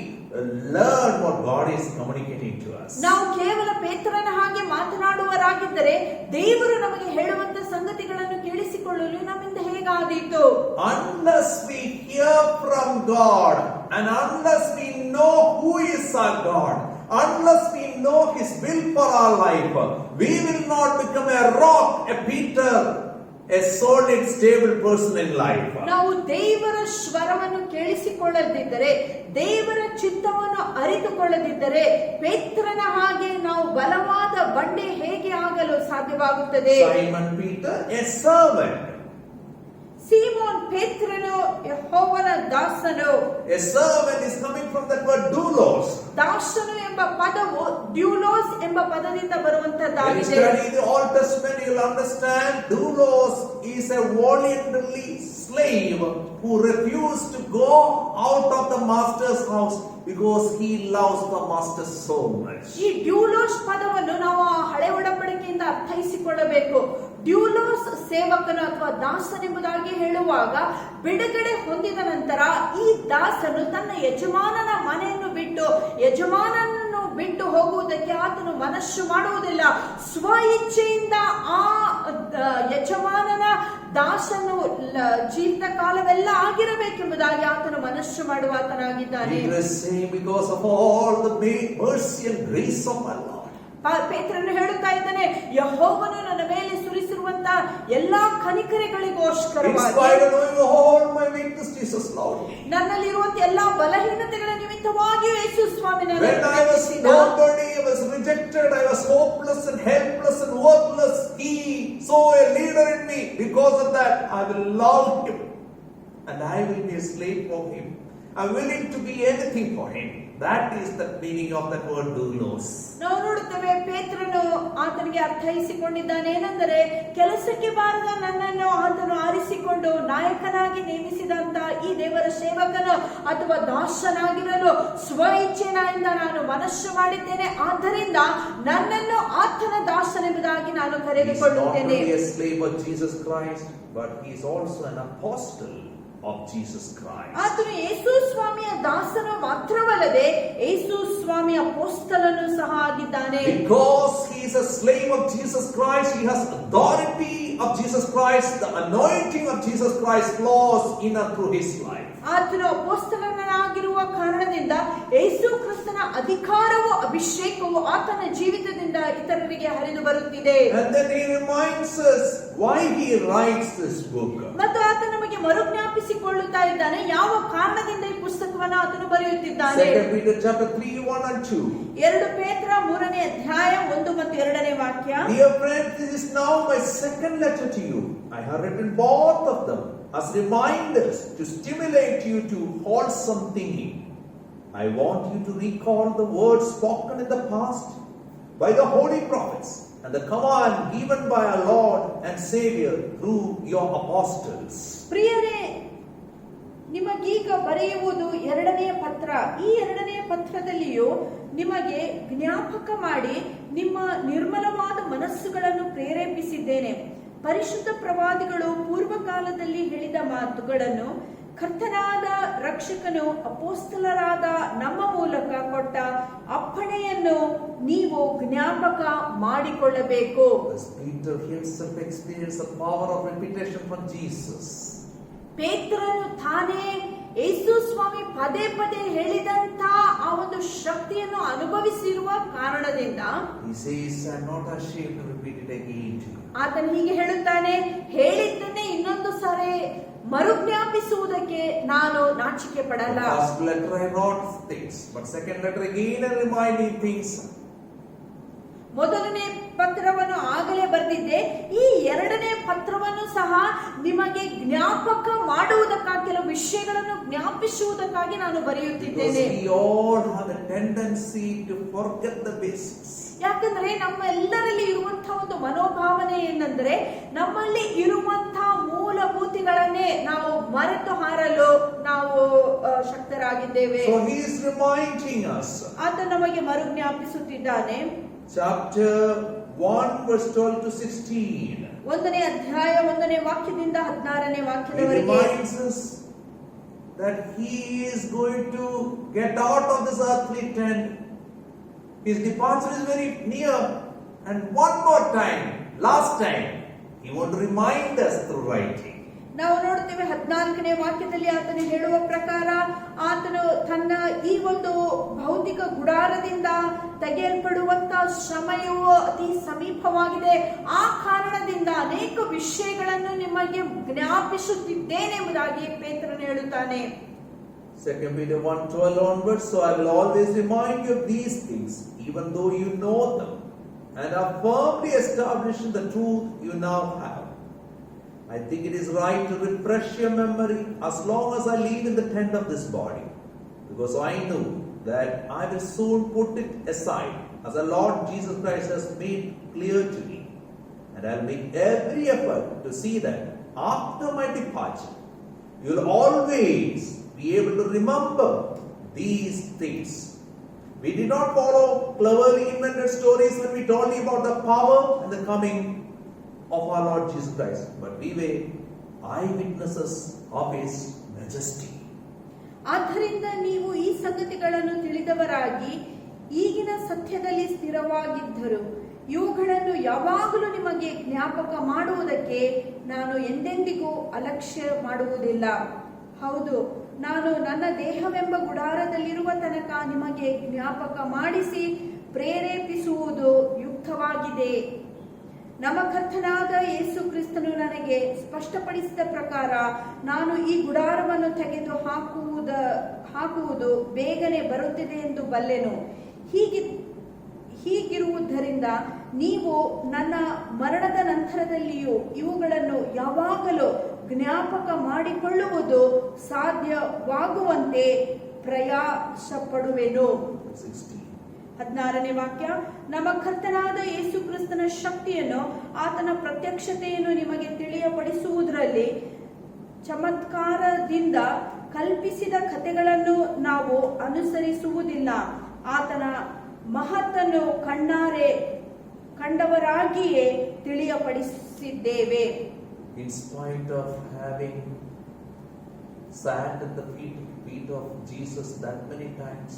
learn what God is communicating to us? ನಾವು ಕೇವಲ ಪೇತ್ರನ ಹಾಗೆ ಮಾತನಾಡುವರಾಗಿದ್ದರೆ ದೇವರು ನಮಗೆ ಹೇಳುವಂತ ಸಂಗತಿಗಳನ್ನು ಕೇಳಿಸಿಕೊಳ್ಳಲು ನಮ್ಮಿಂದ ಹೇಗಾದೀತು? Unless we hear from God and unless we know who is our God, unless we know His will for our life, we will not become a rock, a Peter, a solid, stable person in life. ನಾವು ದೇವರ ಸ್ವರವನ್ನು ಕೇಳಿಸಿಕೊಳ್ಳದಿದ್ದರೆ, ದೇವರ ಚಿತ್ತವನ್ನು ಅರಿತುಕೊಳ್ಳದಿದ್ದರೆ, ಪೇತ್ರನ ಹಾಗೆ ನಾವು ಬಲವಾದ ಬಂಡೆ ಹೇಗೆ ಆಗಲು ಸಾಧ್ಯವಾಗುತ್ತದೆ? Simon Peter, a servant. Simon ಪೇತ್ರನು ಯೆಹೋವನ ದಾಸನು. A servant is coming from that word doulos. ದಾಸನು ಎಂಬ ಪದವು ಡ್ಯೂಲೋಸ್ ಎಂಬ ಪದದಿಂದ When you ಬರುವಂತದ್ದಾಗಿದೆ. study the Old Testament, you will understand doulos is a voluntary slave who refused to go out of the master's house because he loves the master so much. ಈ ಡ್ಯೂಲೋಸ್ ಪದವನ್ನು ನಾವು ಹಳೆ ಒಡಂಬಡಿಕೆಯಿಂದ ಅರ್ಥೈಸಿಕೊಳ್ಳಬೇಕು. ಡ್ಯೂಲೋಸ್ ಸೇವಕನು ಅಥವಾ ದಾಸನೆಂಬುದಾಗಿ ಹೇಳುವಾಗ, ಬಿಡುಗಡೆ ಹೊಂದಿದ ನಂತರ ಈ ದಾಸನು ತನ್ನ ಯಜಮಾನನ ಮನೆಯನ್ನು ಬಿಟ್ಟು ಯಜಮಾನನನ್ನು ಬಿಟ್ಟು ಹೋಗುವುದಕ್ಕೆ ಆತನು ಮನಸ್ಸು ಮಾಡುವುದಿಲ್ಲ. ಸ್ವ ಇಚ್ಛೆಯಿಂದ ಆ ಯಜಮಾನನ ದಾಸನು ಜೀವಿತ ಕಾಲವೆಲ್ಲ ಆಗಿರಬೇಕೆಂಬುದಾಗಿ ಆತನು ಮನಸ್ಸು ಮಾಡುವ ಆತನಾಗಿದ್ದಾನೆ. Peter is saying, because of all the mercy and grace of my Lord. ಪೇತ್ರನು ಹೇಳುತ್ತಾ ಇದ್ದಾನೆ, ಯೆಹೋವನು ನನ್ನ ಮೇಲೆ ಸುರಿಸಿರುವಂತ ಎಲ್ಲಾ ಕನಿಕರೆಗಳಿಗೋಸ್ಕರವಾಗಿ, ನನ್ನಲ್ಲಿರುವಂತ ಎಲ್ಲಾ ಬಲಹೀನತೆಗಳ ನಿಮಿತ್ತವಾಗಿ ಯೇಸು ಸ್ವಾಮಿ when I was nobody, I was rejected, I was hopeless and helpless and worthless, he saw a leader in me. Because of that, I will love him and I will be a slave for him. I'm willing to be anything for him. That is the meaning of that word doulos. ನಾವು ನೋಡುತ್ತೇವೆ, ಪೇತ್ರನು ಆತನಿಗೆ ಅರ್ಥೈಸಿಕೊಂಡಿದ್ದಾನೆ. ಏನೆಂದರೆ, ಕೆಲಸಕ್ಕೆ ಬಾರದ ನನ್ನನ್ನು ಆತನು ಆರಿಸಿಕೊಂಡು ನಾಯಕನಾಗಿ ನೇಮಿಸಿದಂತ ಈ ದೇವರ ಸೇವಕನು ಅಥವಾ ದಾಸನಾಗಿರಲು ಸ್ವ ಇಚ್ಛೆಯಿಂದ ನಾನು ಮನಸ್ಸು ಮಾಡಿದ್ದೇನೆ. ಆದ್ದರಿಂದ ನನ್ನನ್ನು ಆತನ ದಾಸನೆಂಬುದಾಗಿ ನಾನು ಕರೆದುಕೊಳ್ಳುತ್ತೇನೆ. He is not only a slave of Jesus Christ, but he is also an apostle of Jesus Christ. ಆತನು ಯೇಸು ಸ್ವಾಮಿಯ ದಾಸನು ಮಾತ್ರವಲ್ಲದೆ ಯೇಸು ಸ್ವಾಮಿಯ ಅಪೊಸ್ತಲನು ಸಹ ಆಗಿದ್ದಾನೆ. Because he is a slave of Jesus Christ, he has authority of Jesus Christ. The anointing of Jesus Christ flows in and through his life. ಆತನು ಅಪೊಸ್ತಲನಾಗಿರುವ ಕಾರಣದಿಂದ ಯೇಸು ಕ್ರಿಸ್ತನ ಅಧಿಕಾರವು, ಅಭಿಷೇಕವು ಆತನ ಜೀವಿತದಿಂದ ಇತರರಿಗೆ ಹರಿದು ಬರುತ್ತಿದೆ. And then he reminds us why he writes this book. ಮತ್ತು ಆತ ನಮಗೆ ಮರುಜ್ಞಾಪಿಸಿಕೊಳ್ಳುತ್ತಾ ಇದ್ದಾನೆ ಯಾವ ಕಾರಣದಿಂದ ಈ ಪುಸ್ತಕವನ್ನು ಆತನು ಬರೆಯುತ್ತಿದ್ದಾನೆ. 2 Peter chapter 3, 1 and 2. 2 ಪೇತ್ರ 3ನೇ ಅಧ್ಯಾಯ 1 ಮತ್ತು 2ನೇ ವಾಕ್ಯ. Dear friends, this is now my second letter to you. I have written both of them as reminders to stimulate you to wholesome thinking. I want you to recall the words spoken in the past by the holy prophets and the command given by our Lord and Savior through your apostles. ಪ್ರಿಯರೇ, ನಿಮಗೀಗ ಬರೆಯುವುದು 2ನೇ ಪತ್ರ. ಈ 2ನೇ ಪತ್ರದಲ್ಲಿಯೂ ನಿಮಗೆ ಜ್ಞಾಪಕ ಮಾಡಿ ನಿಮ್ಮ ನಿರ್ಮಲವಾದ ಮನಸ್ಸುಗಳನ್ನು ಪ್ರೇರೇಪಿಸಿದ್ದೇನೆ. ಪರಿಶುದ್ಧ ಪ್ರವಾದಿಗಳು ಪೂರ್ವಕಾಲದಲ್ಲಿ ಹೇಳಿದ ಮಾತುಗಳನ್ನು ಕರ್ತನಾದ ರಕ್ಷಕನು ಅಪೊಸ್ತಲರಾದ ನಮ್ಮ ಮೂಲಕ ಕೊಟ್ಟ ಅಪ್ಪಣೆಯನ್ನು ನೀವು ಜ್ಞಾಪಕ ಮಾಡಿಕೊಳ್ಳಬೇಕು. Peter himself experienced the power of repetition from Jesus. ಪೇತ್ರನು ತಾನೇ ಯೇಸು ಸ್ವಾಮಿ ಪದೇ ಪದೇ ಹೇಳಿದಂತ ಆ ಒಂದು ಶಕ್ತಿಯನ್ನು ಅನುಭವಿಸಿರುವ ಕಾರಣದಿಂದ He says, I'm not ashamed to repeat it again to you. ಆತನು ಹೀಗೆ ಹೇಳುತ್ತಾನೆ, ಹೇಳಿದ್ದನ್ನೇ ಇನ್ನೊಂದು ಸಾರಿ ಮರುಜ್ಞಾಪಿಸುವುದಕ್ಕೆ ನಾನು ನಾಚಿಕೆ ಪಡಲ್ಲ. First letter I wrote things, but second letter again I reminding things. ಮೊದಲನೇ ಪತ್ರವನ್ನು ಆಗಲೇ ಬರೆದಿದ್ದೆ, ಈ 2ನೇ ಪತ್ರವನ್ನು ಸಹ ನಿಮಗೆ ಜ್ಞಾಪಕ ಮಾಡುವುದಕ್ಕಾಗಿ, ಕೆಲವು ವಿಷಯಗಳನ್ನು ಜ್ಞಾಪಿಸುವುದಕ್ಕಾಗಿ ನಾನು ಬರೆಯುತ್ತಿದ್ದೇನೆ. We all have a tendency to forget the basics. ಯಾಕಂದ್ರೆ ನಮ್ಮೆಲ್ಲರಲ್ಲಿ ಇರುವಂತಹ ಒಂದು ಮನೋಭಾವನೆ ಏನಂದ್ರೆ, ನಮ್ಮಲ್ಲಿ ಇರುವಂತಹ ಮೂಲಭೂತಿಗಳನ್ನೇ ನಾವು ಮರೆತು ಹಾರಲು ನಾವು ಶಕ್ತರಾಗಿದ್ದೇವೆ. So he is reminding us. ಆತ ನಮಗೆ ಮರುಜ್ಞಾಪಿಸುತ್ತಿದ್ದಾನೆ. Chapter 1 verse 12 to 16. 1ನೇ ಅಧ್ಯಾಯ 1ನೇ ವಾಕ್ಯದಿಂದ 16ನೇ He ವಾಕ್ಯದವರೆಗೆ reminds us that he is going to get out of this earthly tent. His departure is very near, and one more time, last time, he want to remind us through writing. ನಾವು ನೋಡುತ್ತೇವೆ 14ನೇ ವಾಕ್ಯದಲ್ಲಿ ಆತನು ಹೇಳುವ ಪ್ರಕಾರ, ಆತನು ತನ್ನ ಈ ಒಂದು ಭೌತಿಕ ಗುಡಾರದಿಂದ ತೆಗೆಯಲ್ಪಡುವಂತಹ ಸಮಯವು ಅತಿ ಸಮೀಪವಾಗಿದೆ. ಆ ಕಾರಣದಿಂದ ಅನೇಕ ವಿಷಯಗಳನ್ನು ನಿಮಗೆ ಜ್ಞಾಪಿಸುತ್ತಿದ್ದೇನೆ ಎಂಬುದಾಗಿ ಪೇತ್ರನು ಹೇಳುತ್ತಾನೆ. 2 Peter 1:12 onwards, so I will always remind you of these things, even though you know them, and are firmly established in the truth you now have. I think it is right to refresh your memory as long as I live in the tent of this body, because I know that I will soon put it aside, as the Lord Jesus Christ has made clear to me. And I will make every effort to see that after my departure, you will always be able to remember these things. We did not follow cleverly invented stories when we told you about the power and the coming of our Lord Jesus Christ, but we were eyewitnesses of His majesty. ಆದ್ದರಿಂದ ನೀವು ಈ ಸಂಗತಿಗಳನ್ನು ತಿಳಿದವರಾಗಿ ಈಗಿನ ಸತ್ಯದಲ್ಲಿ ಸ್ಥಿರವಾಗಿದ್ದರು. ಇವುಗಳನ್ನು ಯಾವಾಗಲೂ ನಿಮಗೆ ಜ್ಞಾಪಕ ಮಾಡುವುದಕ್ಕೆ ನಾನು ಎಂದೆಂದಿಗೂ ಅಲಕ್ಷ್ಯ ಮಾಡುವುದಿಲ್ಲ. ಹೌದು, ನಾನು ನನ್ನ ದೇಹವೆಂಬ ಗುಡಾರದಲ್ಲಿರುವ ತನಕ ನಿಮಗೆ ಜ್ಞಾಪಕ ಮಾಡಿಸಿ ಪ್ರೇರೇಪಿಸುವುದು ಯುಕ್ತವಾಗಿದೆ. ನಮ್ಮ ಕರ್ತನಾದ ಯೇಸು ಕ್ರಿಸ್ತನು ನನಗೆ ಸ್ಪಷ್ಟಪಡಿಸಿದ ಪ್ರಕಾರ ನಾನು ಈ ಗುಡಾರವನ್ನು ತೆಗೆದು ಹಾಕುವುದು ಬೇಗನೆ ಬರುತ್ತಿದೆ ಎಂದು ಬಲ್ಲೆನು. ಹೀಗಿರುವುದರಿಂದ ನೀವು ನನ್ನ ಮರಣದ ನಂತರದಲ್ಲಿಯೂ ಇವುಗಳನ್ನು ಯಾವಾಗಲೂ ಜ್ಞಾಪಕ ಮಾಡಿಕೊಳ್ಳುವುದು ಸಾಧ್ಯವಾಗುವಂತೆ ಪ್ರಯಾಸಪಡುವೆನು. 16ನೇ ವಾಕ್ಯ. ನಮ್ಮ ಕರ್ತನಾದ ಯೇಸು ಕ್ರಿಸ್ತನ ಶಕ್ತಿಯನ್ನು, ಆತನ ಪ್ರತ್ಯಕ್ಷತೆಯನ್ನು ನಿಮಗೆ ತಿಳಿಯಪಡಿಸುವುದರಲ್ಲಿ ಚಮತ್ಕಾರದಿಂದ ಕಲ್ಪಿಸಿದ ಕಥೆಗಳನ್ನು ನಾವು ಅನುಸರಿಸುವುದಿಲ್ಲ. ಆತನ ಮಹತ್ತನ್ನು ಕಣ್ಣಾರೆ ಕಂಡವರಾಗಿಯೇ ತಿಳಿಯಪಡಿಸಿದ್ದೇವೆ. In spite of having sat at the feet of Jesus that many times,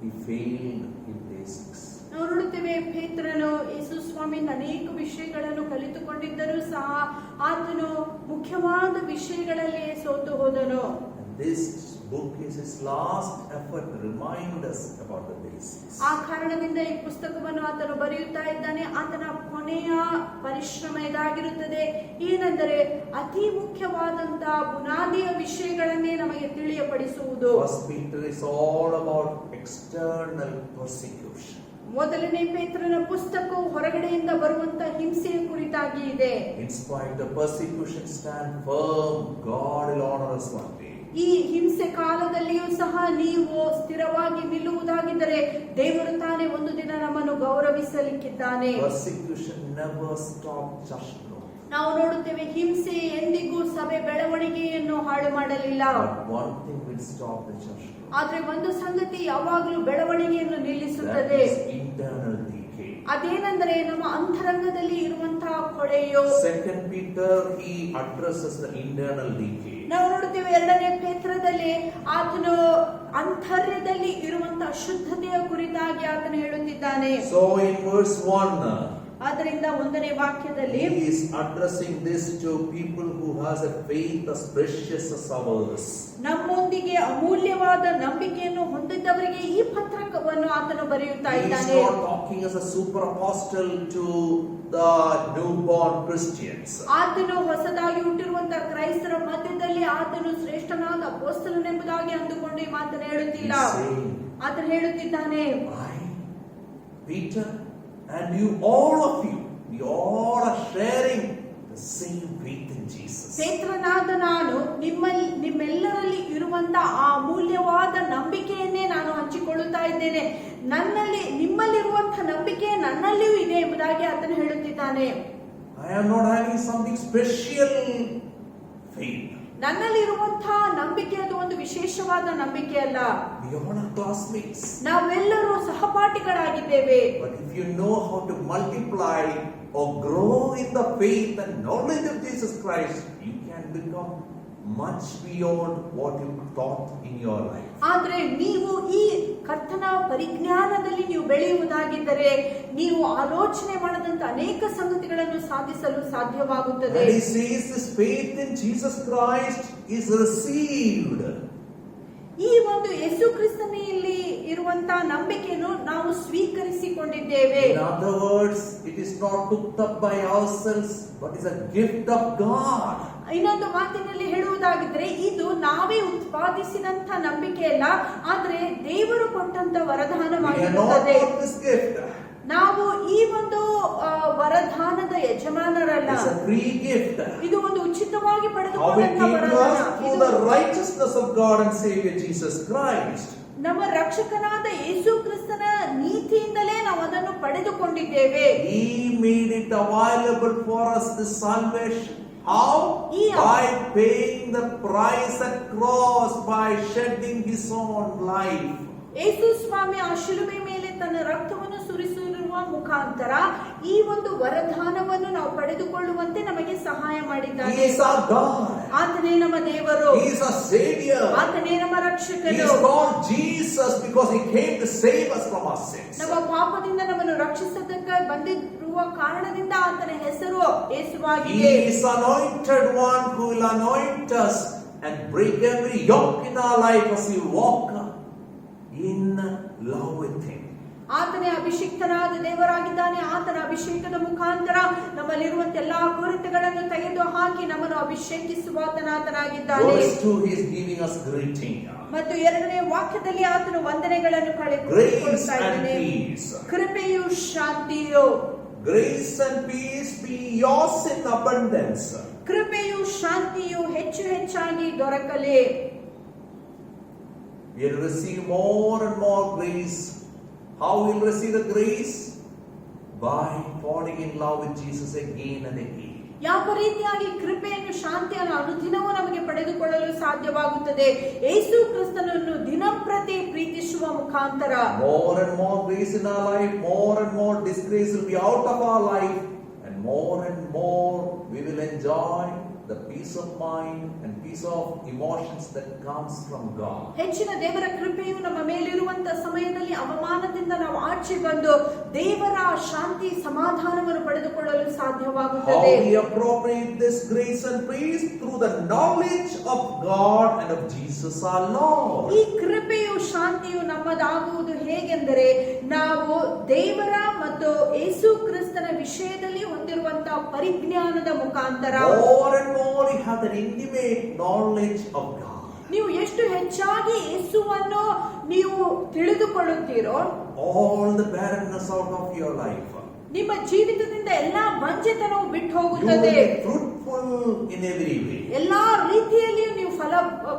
he failed in basics. ನಾವು ನೋಡುತ್ತೇವೆ, ಪೇತ್ರನು ಯೇಸು ಸ್ವಾಮಿಯಿಂದ ಅನೇಕ ವಿಷಯಗಳನ್ನು ಕಲಿತುಕೊಂಡಿದ್ದರೂ ಸಹ ಆತನು ಮುಖ್ಯವಾದ ವಿಷಯಗಳಲ್ಲಿ ಸೋತು ಹೋದನು. This book is his last effort to remind us about the basics. ಆ ಕಾರಣದಿಂದ ಈ ಪುಸ್ತಕವನ್ನು ಆತನು ಬರೆಯುತ್ತಾ ಇದ್ದಾನೆ. ಆತನ ಕೊನೆಯ ಪರಿಶ್ರಮ ಇದಾಗಿರುತ್ತದೆ. ಏನೆಂದರೆ ಅತಿ ಮುಖ್ಯವಾದಂತಹ ಬುನಾದಿಯ ವಿಷಯಗಳನ್ನೇ ನಮಗೆ ತಿಳಿಯಪಡಿಸುವುದು. First Peter is all about external persecution. ಮೊದಲನೇ ಪೇತ್ರನ ಪುಸ್ತಕವು ಹೊರಗಡೆಯಿಂದ ಬರುವಂತಹ ಹಿಂಸೆಯ ಕುರಿತಾಗಿ ಇದೆ. In spite of persecution, stand firm. God will honor us one day. ಈ ಹಿಂಸೆ ಕಾಲದಲ್ಲಿಯೂ ಸಹ ನೀವು ಸ್ಥಿರವಾಗಿ ನಿಲ್ಲುವುದಾಗಿದ್ದರೆ ದೇವರು ತಾನೇ ಒಂದು ದಿನ ನಮ್ಮನ್ನು ಗೌರವಿಸಲಿಕ್ಕಿದ್ದಾನೆ. Persecution never stopped church growth. ನಾವು ನೋಡುತ್ತೇವೆ, ಹಿಂಸೆ ಎಂದಿಗೂ ಸಭೆ ಬೆಳವಣಿಗೆಯನ್ನು ಹಾಳು ಮಾಡಲಿಲ್ಲ. But one thing will stop the church growth. ಆದ್ರೆ ಒಂದು ಸಂಗತಿ ಯಾವಾಗಲೂ ಬೆಳವಣಿಗೆಯನ್ನು ನಿಲ್ಲಿಸುತ್ತದೆ. That is internal decay. ಅದೇನೆಂದರೆ ನಮ್ಮ ಅಂತರಂಗದಲ್ಲಿ ಇರುವಂತಹ ಕೊಳೆಯು. Second Peter, he addresses the internal decay. ನಾವು ನೋಡುತ್ತೇವೆ, 2ನೇ ಪೇತ್ರದಲ್ಲಿ ಆತನು ಅಂತರ್ಯದಲ್ಲಿ ಇರುವಂತಹ ಶುದ್ಧತೆಯ ಕುರಿತಾಗಿ ಆತನು ಹೇಳುತ್ತಿದ್ದಾನೆ. So in verse 1, ಆದ್ದರಿಂದ 1ನೇ ವಾಕ್ಯದಲ್ಲಿ he is addressing this to people who has a faith as precious as ours. ನಮ್ಮೊಂದಿಗೆ ಅಮೂಲ್ಯವಾದ ನಂಬಿಕೆಯನ್ನು ಹೊಂದಿದ್ದವರಿಗೆ ಈ ಪತ್ರವನ್ನು ಆತನು ಬರೆಯುತ್ತಾ He is ಇದ್ದಾನೆ. not talking as a super apostle to the newborn Christians. ಆತನು ಹೊಸದಾಗಿ ಹುಟ್ಟಿರುವಂತಹ ಕ್ರೈಸ್ತರ ಮಧ್ಯದಲ್ಲಿ ಆತನು ಶ್ರೇಷ್ಠನಾದ ಅಪೊಸ್ತಲನೆಂಬುದಾಗಿ ಅಂದುಕೊಂಡು ಈ ಮಾತನ್ನು ಹೇಳುತ್ತಿಲ್ಲ. He's saying, ಆತನು ಹೇಳುತ್ತಿದ್ದಾನೆ, I, Peter, and you, all of you, we all are sharing the same faith in Jesus. ಪೇತ್ರನಾದ ನಾನು ನಿಮ್ಮೆಲ್ಲರಲ್ಲಿ ಇರುವಂತಹ ಆ ಅಮೂಲ್ಯವಾದ ನಂಬಿಕೆಯನ್ನೇ ನಾನು ಹಂಚಿಕೊಳ್ಳುತ್ತಾ ಇದ್ದೇನೆ. ನಿಮ್ಮಲ್ಲಿರುವಂತಹ ನಂಬಿಕೆ ನನ್ನಲ್ಲಿಯೂ ಇದೆ ಎಂಬುದಾಗಿ ಆತನು ಹೇಳುತ್ತಿದ್ದಾನೆ. I am not having something special faith. ನನ್ನಲ್ಲಿರುವಂತಹ ನಂಬಿಕೆ ಅದು ಒಂದು ವಿಶೇಷವಾದ ನಂಬಿಕೆ ಅಲ್ಲ. We all are classmates. ನಾವೆಲ್ಲರೂ ಸಹಪಾಠಿಗಳಾಗಿದ್ದೇವೆ. But if you know how to multiply or grow in the faith and knowledge of Jesus Christ, you can become much beyond what you thought in your life. ಆದ್ರೆ ನೀವು ಈ ಕರ್ತನ ಪರಿಜ್ಞಾನದಲ್ಲಿ ನೀವು ಬೆಳೆಯುವುದಾಗಿದ್ದರೆ ನೀವು ಆಲೋಚನೆ ಮಾಡದಂತ ಅನೇಕ ಸಂಗತಿಗಳನ್ನು ಸಾಧಿಸಲು ಸಾಧ್ಯವಾಗುತ್ತದೆ. And he says this faith in Jesus Christ is received. ಈ ಒಂದು ಯೇಸು ಕ್ರಿಸ್ತನಲ್ಲಿ ಇರುವಂತಹ ನಂಬಿಕೆಯನ್ನು ನಾವು ಸ್ವೀಕರಿಸಿಕೊಂಡಿದ್ದೇವೆ. In other words, it is not cooked up by ourselves, but is a gift of God. ಇನ್ನೊಂದು ಮಾತಿನಲ್ಲಿ ಹೇಳುವುದಾಗಿದ್ರೆ ಇದು ನಾವೇ ಉತ್ಪಾದಿಸಿದಂತ ನಂಬಿಕೆ ಅಲ್ಲ, ಆದ್ರೆ ದೇವರು ಕೊಟ್ಟಂತ ವರದಾನವಾಗಿರುತ್ತದೆ. This gift. ನಾವು ಈ ಒಂದು ವರದಾನದ ಯಜಮಾನರಲ್ಲ. It's a free gift. ಇದು ಒಂದು ಉಚಿತವಾಗಿ How it ಪಡೆದುಕೊಂಡಂತ came to us ವರದಾನ. through the righteousness of God and Savior Jesus Christ. ನಮ್ಮ ರಕ್ಷಕನಾದ ಯೇಸು ಕ್ರಿಸ್ತನ ನೀತಿಯಿಂದಲೇ ನಾವು ಅದನ್ನು ಪಡೆದುಕೊಂಡಿದ್ದೇವೆ. He made it available for us, this salvation. How? By paying the price at cross, by shedding his own life. ಯೇಸು ಸ್ವಾಮಿ ಆ ಶಿಲುಬೆ ಮೇಲೆ ತನ್ನ ರಕ್ತವನ್ನು ಸುರಿಸಿರುವ ಮುಖಾಂತರ ಈ ಒಂದು ವರದಾನವನ್ನು ನಾವು ಪಡೆದುಕೊಳ್ಳುವಂತೆ ನಮಗೆ ಸಹಾಯ He ಮಾಡಿದ್ದಾನೆ. is our God. ಆತನೇ ನಮ್ಮ ದೇವರು, He is our Savior. ಆತನೇ ನಮ್ಮ He ರಕ್ಷಕನು. is called Jesus because He came to save us from our sins. ನಮ್ಮ ಪಾಪದಿಂದ ನಮ್ಮನ್ನು ರಕ್ಷಿಸೋದಕ್ಕೆ ಬಂದಿರುವ ಕಾರಣದಿಂದ ಆತನ ಹೆಸರು He ಯೇಸುವಾಗಿದೆ. is anointed one who will anoint us and break every yoke in our life as we walk in love with Him. ಆತನೇ ಅಭಿಷಿಕ್ತನಾದ ದೇವರಾಗಿದ್ದಾನೆ. ಆತನ ಅಭಿಷೇಕದ ಮುಖಾಂತರ ನಮ್ಮಲ್ಲಿರುವಂತ ಎಲ್ಲಾ ಕೊರತೆಗಳನ್ನು ತೆಗೆದು ಹಾಕಿ ನಮ್ಮನ್ನು ಅಭಿಷೇಕಿಸುವಾತನಾಗಿದ್ದಾನೆ. Verse 2, He is giving us greeting. ಮತ್ತು ಎರಡನೇ ವಾಕ್ಯದಲ್ಲಿ ಆತನು ವಂದನೆಗಳನ್ನು Grace ಕೊಡ್ತಾ and ಇದ್ದಾನೆ. peace. ಕೃಪೆಯು ಶಾಂತಿಯು, Grace and peace be yours in abundance. ಕೃಪೆಯು ಶಾಂತಿಯು ಹೆಚ್ಚು ಹೆಚ್ಚಾಗಿ ದೊರಕಲಿ. We will receive more and more grace. How we will receive the grace? By falling in love with Jesus again and again. ಯಾವ ರೀತಿಯಾಗಿ ಕೃಪೆಯನ್ನು ಶಾಂತಿಯನ್ನು ಅನುದಿನವೂ ನಮಗೆ ಪಡೆದುಕೊಳ್ಳಲು ಸಾಧ್ಯವಾಗುತ್ತದೆ? ಯೇಸು ಕ್ರಿಸ್ತನನ್ನು ದಿನಂಪ್ರತಿ ಪ್ರೀತಿಸುವ ಮುಖಾಂತರ. More and more grace in our life, more and more disgrace will be out of our life, and more we will enjoy the peace of mind and peace of emotions that comes from God. ಹೆಚ್ಚಿನ ದೇವರ ಕೃಪೆಯು ನಮ್ಮ ಮೇಲಿರುವಂತ ಸಮಯದಲ್ಲಿ ಅವಮಾನದಿಂದ ನಾವು ಆಚೆ ಬಂದು ದೇವರ ಶಾಂತಿ ಸಮಾಧಾನವನ್ನು ಪಡೆದುಕೊಳ್ಳಲು How ಸಾಧ್ಯವಾಗುತ್ತದೆ. we appropriate this grace and peace through the knowledge of God and of Jesus our Lord. ಈ ಕೃಪೆಯು ಶಾಂತಿಯು ನಮ್ಮದಾಗುವುದು ಹೇಗೆಂದರೆ ನಾವು ದೇವರ ಮತ್ತು ಯೇಸು ಕ್ರಿಸ್ತನ ವಿಷಯದಲ್ಲಿ ಹೊಂದಿರುವಂತಹ ಪರಿಜ್ಞಾನದ ಮುಖಾಂತರ. More and more we have that intimate knowledge of God. ನೀವು ಎಷ್ಟು ಹೆಚ್ಚಾಗಿ ಯೇಸುವನ್ನು ನೀವು ತಿಳಿದುಕೊಳ್ಳುತ್ತೀರೋ All the barrenness out of your life. ನಿಮ್ಮ ಜೀವಿತದಿಂದ ಎಲ್ಲಾ ಬಂಜೆತನವು ಬಿಟ್ಟು You will ಹೋಗುತ್ತದೆ. be fruitful in every way. ಎಲ್ಲಾ ರೀತಿಯಲ್ಲಿಯೂ ನೀವು ಫಲ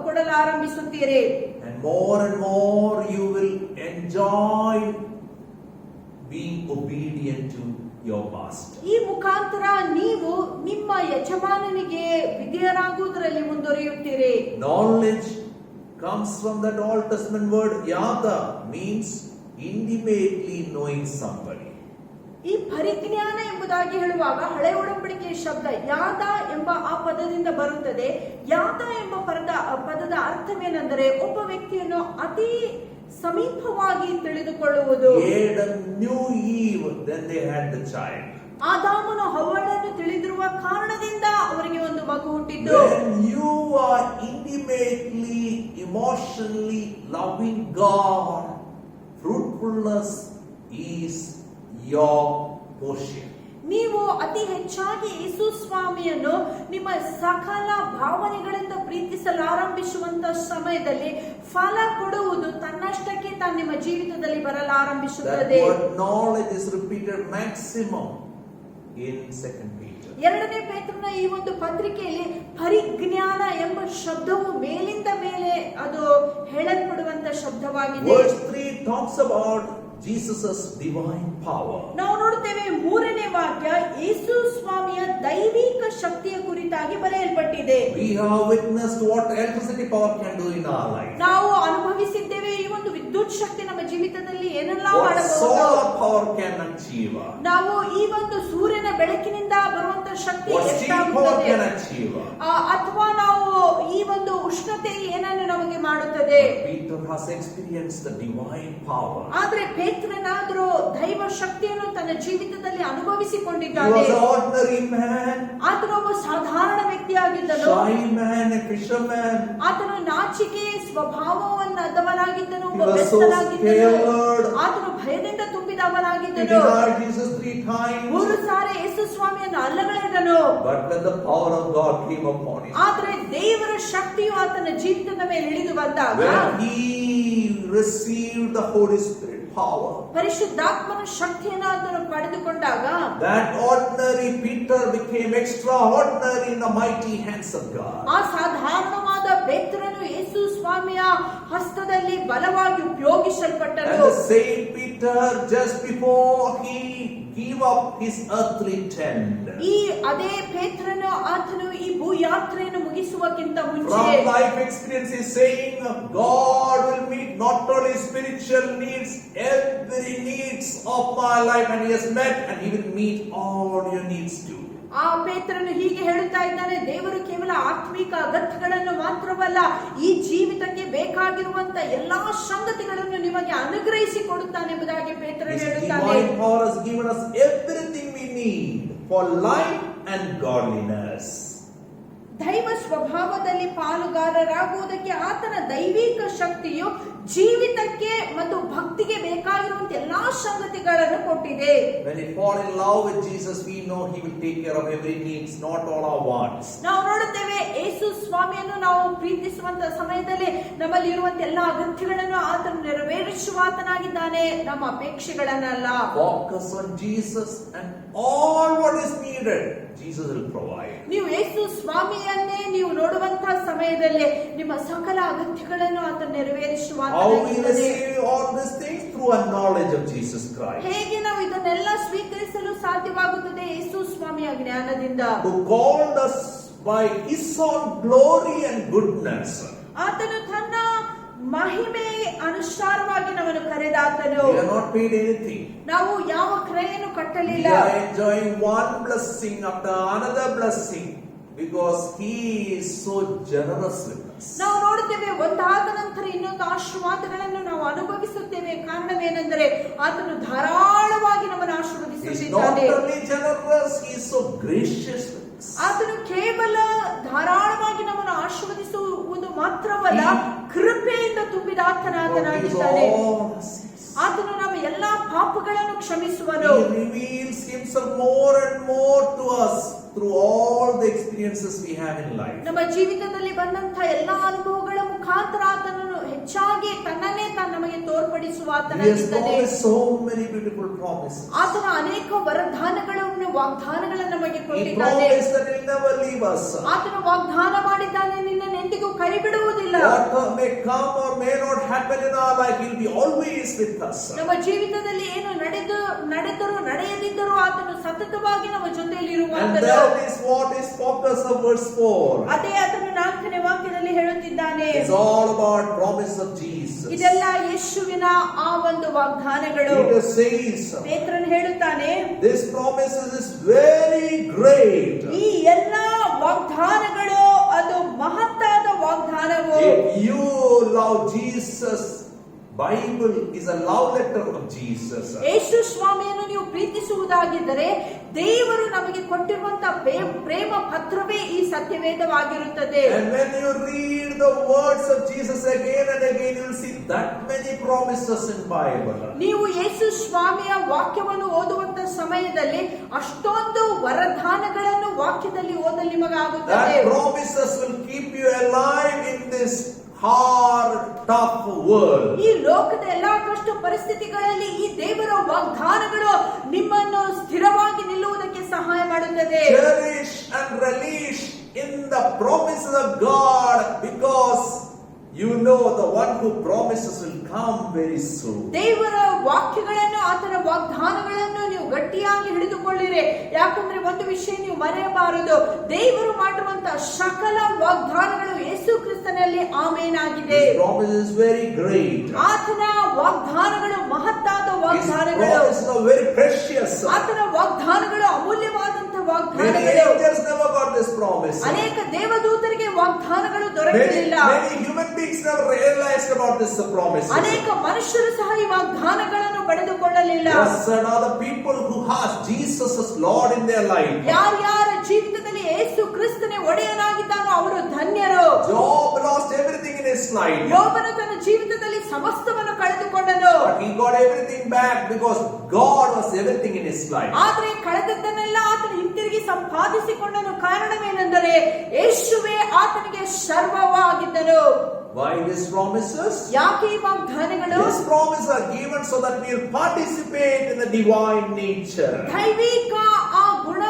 ಕೊಡಲು ಆರಂಭಿಸುತ್ತೀರಿ. And more you will enjoy being obedient to your master. ಈ ಮುಖಾಂತರ ನೀವು ನಿಮ್ಮ ಯಜಮಾನನಿಗೆ ವಿಧೇಯರಾಗುವುದರಲ್ಲಿ ಮುಂದುವರಿಯುತ್ತೀರಿ. Knowledge comes from that Old Testament word yada, means intimately knowing somebody. ಈ ಪರಿಜ್ಞಾನ ಎಂಬುದಾಗಿ ಹೇಳುವಾಗ ಹಳೆ ಒಡಂಬಡಿಕೆಯ ಶಬ್ದ ಯಾದ ಎಂಬ ಆ ಪದದಿಂದ ಬರುತ್ತದೆ. ಯಾದ ಎಂಬ ಪದದ ಅರ್ಥವೇನೆಂದರೆ ಒಬ್ಬ ವ್ಯಕ್ತಿಯನ್ನು ಅತಿ ಸಮೀಪವಾಗಿ ತಿಳಿದುಕೊಳ್ಳುವುದು. Adam knew Eve, then they had the child. ಆದಾಮನು ಹವ್ವಳನ್ನು ತಿಳಿದಿರುವ ಕಾರಣದಿಂದ ಅವರಿಗೆ ಒಂದು ಮಗು ಹುಟ್ಟಿದ್ದು. When you are intimately, emotionally loving God, fruitfulness is your portion. ನೀವು ಅತಿ ಹೆಚ್ಚಾಗಿ ಯೇಸು ಸ್ವಾಮಿಯನ್ನು ನಿಮ್ಮ ಸಕಲ ಭಾವನೆಗಳಿಂದ ಪ್ರೀತಿಸಲು ಆರಂಭಿಸುವಂತ ಸಮಯದಲ್ಲಿ ಫಲ ಕೊಡುವುದು ತನ್ನಷ್ಟಕ್ಕೆ ತಾನು ನಿಮ್ಮ ಜೀವಿತದಲ್ಲಿ ಬರಲು That ಆರಂಭಿಸುತ್ತದೆ. word knowledge is repeated maximum in 2 Peter. ಎರಡನೇ ಪೇತ್ರನ ಈ ಒಂದು ಪತ್ರಿಕೆಯಲ್ಲಿ ಪರಿಜ್ಞಾನ ಎಂಬ ಶಬ್ದವು ಮೇಲಿಂದ ಮೇಲೆ ಅದು ಹೇಳಲ್ಪಡುವಂತ ಶಬ್ದವಾಗಿದೆ. Verse 3 talks about Jesus' divine power. ನಾವು ನೋಡುತ್ತೇವೆ ಮೂರನೇ ವಾಕ್ಯ ಯೇಸು ಸ್ವಾಮಿಯ ದೈವಿಕ ಶಕ್ತಿಯ ಕುರಿತಾಗಿ ಬರೆಯಲ್ಪಟ್ಟಿದೆ. We have witnessed what electricity power can do in our life. ನಾವು ಅನುಭವಿಸಿದ್ದೇವೆ ಈ ಒಂದು ವಿದ್ಯುತ್ ಶಕ್ತಿ ನಮ್ಮ ಜೀವಿತದಲ್ಲಿ ಏನೆಲ್ಲ What ಮಾಡಬಹುದು. solar power can achieve. ನಾವು ಈ ಒಂದು ಸೂರ್ಯನ ಬೆಳಕಿನಿಂದ ಬರುವಂತ ಶಕ್ತಿ What steam power ಎಷ್ಟಾಗುತ್ತದೆ, can achieve. ಅಥವಾ ನಾವು ಈ ಒಂದು ಉಷ್ಣತೆ ಏನನ್ನು ನಮಗೆ ಮಾಡುತ್ತದೆ. Peter has experienced the divine power. ಆದ್ರೆ ಪೇತ್ರನಾದರೂ ದೈವ ಶಕ್ತಿಯನ್ನು ತನ್ನ ಜೀವಿತದಲ್ಲಿ He ಅನುಭವಿಸಿಕೊಂಡಿದ್ದಾನೆ. was an ordinary man, ಆತನು ಒಬ್ಬ ಸಾಧಾರಣ ವ್ಯಕ್ತಿಯಾಗಿದ್ದನು. shy man, a fisherman. ಆತನು ನಾಚಿಕೆ ಸ್ವಭಾವವನ್ನದವನಾಗಿದ್ದನು, ಒಬ್ಬ He was so ಬೆಸ್ತನಾಗಿದ್ದನು. scared. ಆತನು ಭಯದಿಂದ He ತುಂಬಿದವನಾಗಿದ್ದನು. denied Jesus 3 times. 3 ಸಾರಿ ಯೇಸು ಸ್ವಾಮಿಯನ್ನು ಅಲ್ಲಗಳೆದನು. But when the power of God came upon him, ಆದ್ರೆ ದೇವರ ಶಕ್ತಿಯು ಆತನ ಜೀವಿತದ ಮೇಲೆ ಇಳಿದು ಬಂದಾಗ, when he received the Holy Spirit power, ಪರಿಶುದ್ಧಾತ್ಮನ ಶಕ್ತಿಯನ್ನು ಆತನು ಪಡೆದುಕೊಂಡಾಗ, that ordinary Peter became extraordinary in the mighty hands of God. ಆ ಸಾಧಾರಣವಾದ ಪೇತ್ರನು ಯೇಸು ಸ್ವಾಮಿಯ ಹಸ್ತದಲ್ಲಿ ಬಲವಾಗಿ ಉಪಯೋಗಿಸಲ್ಪಟ್ಟನು. And the same Peter, just before he gave up his earthly tent, ಈ ಅದೇ ಪೇತ್ರನು ಆತನು ಈ ಭೂ ಯಾತ್ರೆಯನ್ನು ಮುಗಿಸುವಕ್ಕಿಂತ ಮುಂಚೆ from life experience is saying, God will meet not only spiritual needs, every needs of my life, and he has met, and he will meet all your needs too. ಆ ಪೇತ್ರನು ಹೀಗೆ ಹೇಳುತ್ತಾ ಇದ್ದಾನೆ, ದೇವರು ಕೇವಲ ಆತ್ಮಿಕ ಅಗತ್ಯಗಳನ್ನು ಮಾತ್ರವಲ್ಲ, ಈ ಜೀವಿತಕ್ಕೆ ಬೇಕಾಗಿರುವಂತ ಎಲ್ಲಾ ಸಂಗತಿಗಳನ್ನು ನಿಮಗೆ ಅನುಗ್ರಹಿಸಿ ಕೊಡುತ್ತಾನೆ ಎಂಬುದಾಗಿ ಪೇತ್ರನು His ಹೇಳುತ್ತಾನೆ. divine power has given us everything we need for life and godliness. ದೈವ ಸ್ವಭಾವದಲ್ಲಿ ಪಾಲುಗಾರರಾಗುವುದಕ್ಕೆ ಆತನ ದೈವಿಕ ಶಕ್ತಿಯು ಜೀವಿತಕ್ಕೆ ಮತ್ತು ಭಕ್ತಿಗೆ ಬೇಕಾಗಿರುವಂತ ಎಲ್ಲಾ ಸಂಗತಿಗಳನ್ನು ಕೊಟ್ಟಿದೆ. When we fall in love with Jesus, we know he will take care of every needs, not all our wants. ನಾವು ನೋಡುತ್ತೇವೆ, ಯೇಸು ಸ್ವಾಮಿಯನ್ನು ನಾವು ಪ್ರೀತಿಸುವಂತ ಸಮಯದಲ್ಲಿ ನಮ್ಮಲ್ಲಿ ಇರುವಂತ ಎಲ್ಲಾ ಅಗತ್ಯಗಳನ್ನು ಆತನು ನೆರವೇರಿಸುವಾತನಾಗಿದ್ದಾನೆ, ನಮ್ಮ ಅಪೇಕ್ಷೆಗಳನ್ನಲ್ಲ. Focus on Jesus and all what is needed, Jesus will provide. ನೀವು ಯೇಸು ಸ್ವಾಮಿಯನ್ನೇ ನೀವು ನೋಡುವಂತಹ ಸಮಯದಲ್ಲಿ ನಿಮ್ಮ ಸಕಲ ಅಗತ್ಯಗಳನ್ನು ಆತ How we ನೆರವೇರಿಸುವಾತನಾಗಿದ್ದಾನೆ. receive all these things through a knowledge of Jesus Christ, ಹೇಗೆ ನಾವು ಇದನ್ನೆಲ್ಲ ಸ್ವೀಕರಿಸಲು ಸಾಧ್ಯವಾಗುತ್ತದೆ? ಯೇಸು ಸ್ವಾಮಿಯ ಜ್ಞಾನದಿಂದ. who called us by his own glory and goodness. ಆತನು ತನ್ನ ಮಹಿಮೆ ಅನುಸಾರವಾಗಿ ನಮ್ಮನ್ನು ಕರೆದಾತನು. We are not paid anything. ನಾವು ಯಾವ ಕ್ರಯವನ್ನು We ಕಟ್ಟಲಿಲ್ಲ. are enjoying one blessing after another blessing because he is so generous with us. ನಾವು ನೋಡುತ್ತೇವೆ, ಒಂದಾದ ನಂತರ ಇನ್ನೊಂದು ಆಶೀರ್ವಾದಗಳನ್ನು ನಾವು ಅನುಭವಿಸುತ್ತೇವೆ. ಕಾರಣವೇನೆಂದರೆ ಆತನು ಧಾರಾಳವಾಗಿ ನಮ್ಮನ್ನು He is not ಆಶೀರ್ವದಿಸುತ್ತಿದ್ದಾನೆ. only generous, he is so gracious with us. ಆತನು ಕೇವಲ ಧಾರಾಳವಾಗಿ ನಮ್ಮನ್ನು ಆಶೀರ್ವದಿಸುವುದು ಮಾತ್ರವಲ್ಲ, ಕೃಪೆಯಿಂದ ತುಂಬಿದ ಆತನಾಗಿದ್ದಾನೆ. ಆತನು ನಮ್ಮ ಎಲ್ಲಾ ಪಾಪಗಳನ್ನು ಕ್ಷಮಿಸುವನು. He reveals himself more and more to us through all the experiences we have in life. ನಮ್ಮ ಜೀವಿತದಲ್ಲಿ ಬಂದಂತಹ ಎಲ್ಲಾ ಅನುಭವಗಳ ಮುಖಾಂತರ ಆತನನ್ನು ಹೆಚ್ಚಾಗಿ ತನ್ನನ್ನೇ ತಾನು ನಮಗೆ ತೋರ್ಪಡಿಸುವ He has ಆತನಾಗಿದ್ದಾನೆ. promised so many beautiful promises. ಆತನ ಅನೇಕ ವರದಾನಗಳನ್ನು ವಾಗ್ದಾನಗಳನ್ನು ನಮಗೆ He ಕೊಟ್ಟಿದ್ದಾನೆ. promised that he will never leave us. ಆತನು ವಾಗ್ದಾನ ಮಾಡಿದ್ದಾನೆ, ನಿನ್ನನ್ನು ಎಂದಿಗೂ ಕೈ ಬಿಡುವುದಿಲ್ಲ. What may come or may not happen in our life, he will be always with us. ನಮ್ಮ ಜೀವಿತದಲ್ಲಿ ಏನು ನಡೆದರೂ ನಡೆಯದಿದ್ದರೂ ಆತನು ಸತತವಾಗಿ ನಮ್ಮ ಜೊತೆಯಲ್ಲಿ And ಇರುವಂತನು. that is what is focus of verse 4. ಅದೇ ಆತನು 4ನೇ ವಾಕ್ಯದಲ್ಲಿ ಹೇಳುತ್ತಿದ್ದಾನೆ. It's all about promise of Jesus. ಇದೆಲ್ಲ ಯೇಸುವಿನ ಆ ಒಂದು ವಾಗ್ದಾನಗಳು. Peter says, ಪೇತ್ರನು ಹೇಳುತ್ತಾನೆ, this promise is very great. ಈ ಎಲ್ಲ ವಾಗ್ದಾನಗಳು ಅದು ಮಹತ್ತಾದ ವಾಗ್ದಾನವು. If you love Jesus, Bible is a love letter of Jesus. ಯೇಸು ಸ್ವಾಮಿಯನ್ನು ನೀವು ಪ್ರೀತಿಸುವುದಾಗಿದ್ದರೆ ದೇವರು ನಮಗೆ ಕೊಟ್ಟಿರುವಂತಹ ಪ್ರೇಮ ಪತ್ರವೇ ಈ ಸತ್ಯವೇದವಾಗಿರುತ್ತದೆ. And when you read the words of Jesus again and again, you will see that many promises in Bible. ನೀವು ಯೇಸು ಸ್ವಾಮಿಯ ವಾಕ್ಯವನ್ನು ಓದುವಂತ ಸಮಯದಲ್ಲಿ ಅಷ್ಟೊಂದು ವರದಾನಗಳನ್ನು ವಾಕ್ಯದಲ್ಲಿ ಓದಲು ನಿಮಗಾಗುತ್ತದೆ. That promises will keep you alive in this hard, tough world. ಈ ಲೋಕದ ಎಲ್ಲಾ ಕಷ್ಟ ಪರಿಸ್ಥಿತಿಗಳಲ್ಲಿ ಈ ದೇವರ ವಾಗ್ದಾನಗಳು ನಿಮ್ಮನ್ನು ಸ್ಥಿರವಾಗಿ ನಿಲ್ಲುವುದಕ್ಕೆ ಸಹಾಯ ಮಾಡುತ್ತದೆ. Cherish and relish in the promises of God because you know the one who promises will come very soon. ದೇವರ ವಾಕ್ಯಗಳನ್ನು, ಆತನ ವಾಗ್ದಾನಗಳನ್ನು ನೀವು ಗಟ್ಟಿಯಾಗಿ ಹಿಡಿದುಕೊಳ್ಳಿರಿ. ಯಾಕಂದ್ರೆ ಒಂದು ವಿಷಯ ನೀವು ಮರೆಯಬಾರದು, ದೇವರು ಮಾಡಿರುವಂತಹ ಸಕಲ ವಾಗ್ದಾನಗಳು ಯೇಸು ಕ್ರಿಸ್ತನಲ್ಲಿ ಆಮೇನ್ ಆಗಿದೆ. His promise is very great. ಆತನ ವಾಗ್ದಾನಗಳು ಮಹತ್ತಾದ His ವಾಗ್ದಾನಗಳು. promises are very precious. ಆತನ ವಾಗ್ದಾನಗಳು ಅಮೂಲ್ಯವಾದಂತಹ Many ವಾಗ್ದಾನಗಳು. angels never got this promise. ಅನೇಕ ದೇವದೂತರಿಗೆ ವಾಗ್ದಾನಗಳು Many ದೊರಕಲಿಲ್ಲ. human beings never realized about this promise. ಅನೇಕ ಮನುಷ್ಯರು ಸಹ ಈ ವಾಗ್ದಾನಗಳನ್ನು ಪಡೆದುಕೊಳ್ಳಲಿಲ್ಲ. Blessed are the people who has Jesus as Lord in their life. ಯಾರ್ಯಾರ ಜೀವಿತದಲ್ಲಿ ಯೇಸು ಕ್ರಿಸ್ತನೇ ಒಡೆಯನಾಗಿದ್ದಾನೋ ಅವರು ಧನ್ಯರು. Job lost everything in his life, ಯೋಬನು ತನ್ನ ಜೀವಿತದಲ್ಲಿ ಸಮಸ್ತವನ್ನು ಕಳೆದುಕೊಂಡನು. but he got everything back because God was everything in his life. ಆದ್ರೆ ಕಳೆದದ್ದನ್ನೆಲ್ಲ ಆತನು ಹಿಂತಿರುಗಿ ಸಂಪಾದಿಸಿಕೊಂಡನು. ಕಾರಣವೇನೆಂದರೆ ಯೇಸುವೇ ಆತನಿಗೆ ಸರ್ವವಾಗಿದ್ದನು. Why these promises? ಯಾಕೆ ಈ ವಾಗ್ದಾನಗಳು? These promises are given so that we will participate in the divine nature. ದೈವಿಕ ಆ ಗುಣ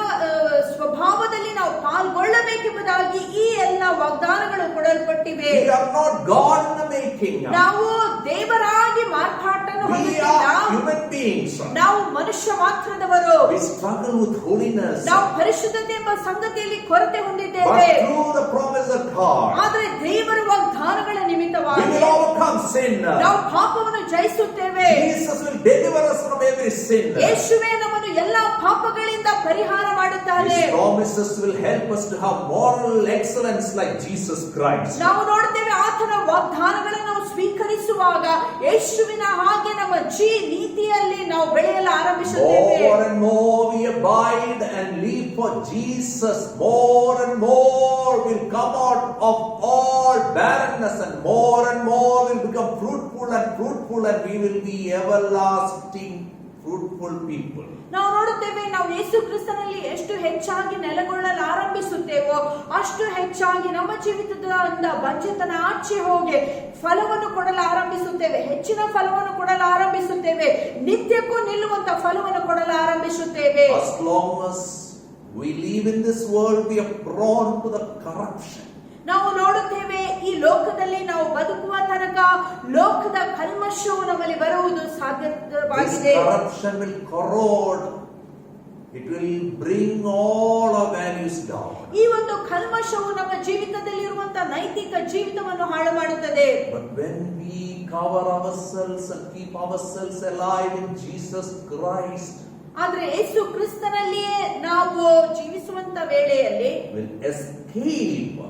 ಸ್ವಭಾವದಲ್ಲಿ ನಾವು ಪಾಲ್ಗೊಳ್ಳಬೇಕೆಂಬುದಾಗಿ ಈ ಎಲ್ಲ ವಾಗ್ದಾನಗಳು ಕೊಡಲ್ಪಟ್ಟಿವೆ. We are not God in the making. ನಾವು ದೇವರಾಗಿ ಮಾರ್ಪಾಟನ್ನು We beings. ನಾವು ಮನುಷ್ಯ ಮಾತ್ರದವರು. We struggle with holiness. ನಾವು ಪರಿಶುದ್ಧತೆ ಎಂಬ ಸಂಗತಿಯಲ್ಲಿ ಕೊರತೆ ಹೊಂದಿದ್ದೇವೆ. But through the promise of God, ಆದರೆ ದೇವರ ವಾಗ್ದಾನಗಳ we ನಿಮಿತ್ತವಾಗಿ will overcome sin. ನಾವು ಪಾಪವನ್ನು ಜಯಿಸುತ್ತೇವೆ. Jesus will deliver us from every sin. ಯೇಸುವೇ ನಮ್ಮನ್ನು ಎಲ್ಲಾ ಪಾಪಗಳಿಂದ ಪರಿಹಾರ ಮಾಡುತ್ತಾನೆ. His promises will help us to have moral excellence like Jesus Christ. ನಾವು ನೋಡುತ್ತೇವೆ ಆತನ ವಾಗ್ದಾನಗಳನ್ನು ನಾವು ಸ್ವೀಕರಿಸುವಾಗ ಯೇಸುವಿನ ಹಾಗೆ ನಮ್ಮ ನೀತಿಯಲ್ಲಿ ನಾವು ಬೆಳೆಯಲು ಆರಂಭಿಸುತ್ತೇವೆ. More and more we abide and live for Jesus. More and more will come out of all barrenness, and more will become fruitful, and we will be everlasting fruitful people. ನಾವು ನೋಡುತ್ತೇವೆ, ನಾವು ಯೇಸು ಕ್ರಿಸ್ತನಲ್ಲಿ ಎಷ್ಟು ಹೆಚ್ಚಾಗಿ ನೆಲೆಗೊಳ್ಳಲು ಆರಂಭಿಸುತ್ತೇವೋ ಅಷ್ಟು ಹೆಚ್ಚಾಗಿ ನಮ್ಮ ಜೀವಿತದಿಂದ ಬಂಜೆತನ ಆಚೆ ಹೋಗಿ ಫಲವನ್ನು ಕೊಡಲು ಆರಂಭಿಸುತ್ತೇವೆ. ಹೆಚ್ಚಿನ ಫಲವನ್ನು ಕೊಡಲು ಆರಂಭಿಸುತ್ತೇವೆ. ನಿತ್ಯಕ್ಕೂ ನಿಲ್ಲುವಂತ ಫಲವನ್ನು ಕೊಡಲು ಆರಂಭಿಸುತ್ತೇವೆ. As long as we live in this world, we are prone to the corruption. ನಾವು ನೋಡುತ್ತೇವೆ, ಈ ಲೋಕದಲ್ಲಿ ನಾವು ಬದುಕುವ ತನಕ ಲೋಕದ ಕಲ್ಮಶವು ನಮ್ಮಲ್ಲಿ ಬರುವುದು ಸಾಧ್ಯವಾಗಿದೆ. This corruption will corrode. It will bring all our values down. ಈ ಒಂದು ಕಲ್ಮಶವು ನಮ್ಮ ಜೀವಿತದಲ್ಲಿ ಇರುವಂತ ನೈತಿಕ ಜೀವಿತವನ್ನು ಹಾಳು ಮಾಡುತ್ತದೆ. But when we cover ourselves and keep ourselves alive in Jesus Christ, ಆದ್ರೆ ಯೇಸು ಕ್ರಿಸ್ತನಲ್ಲಿಯೇ ನಾವು ಜೀವಿಸುವಂತ ವೇಳೆಯಲ್ಲಿ will escape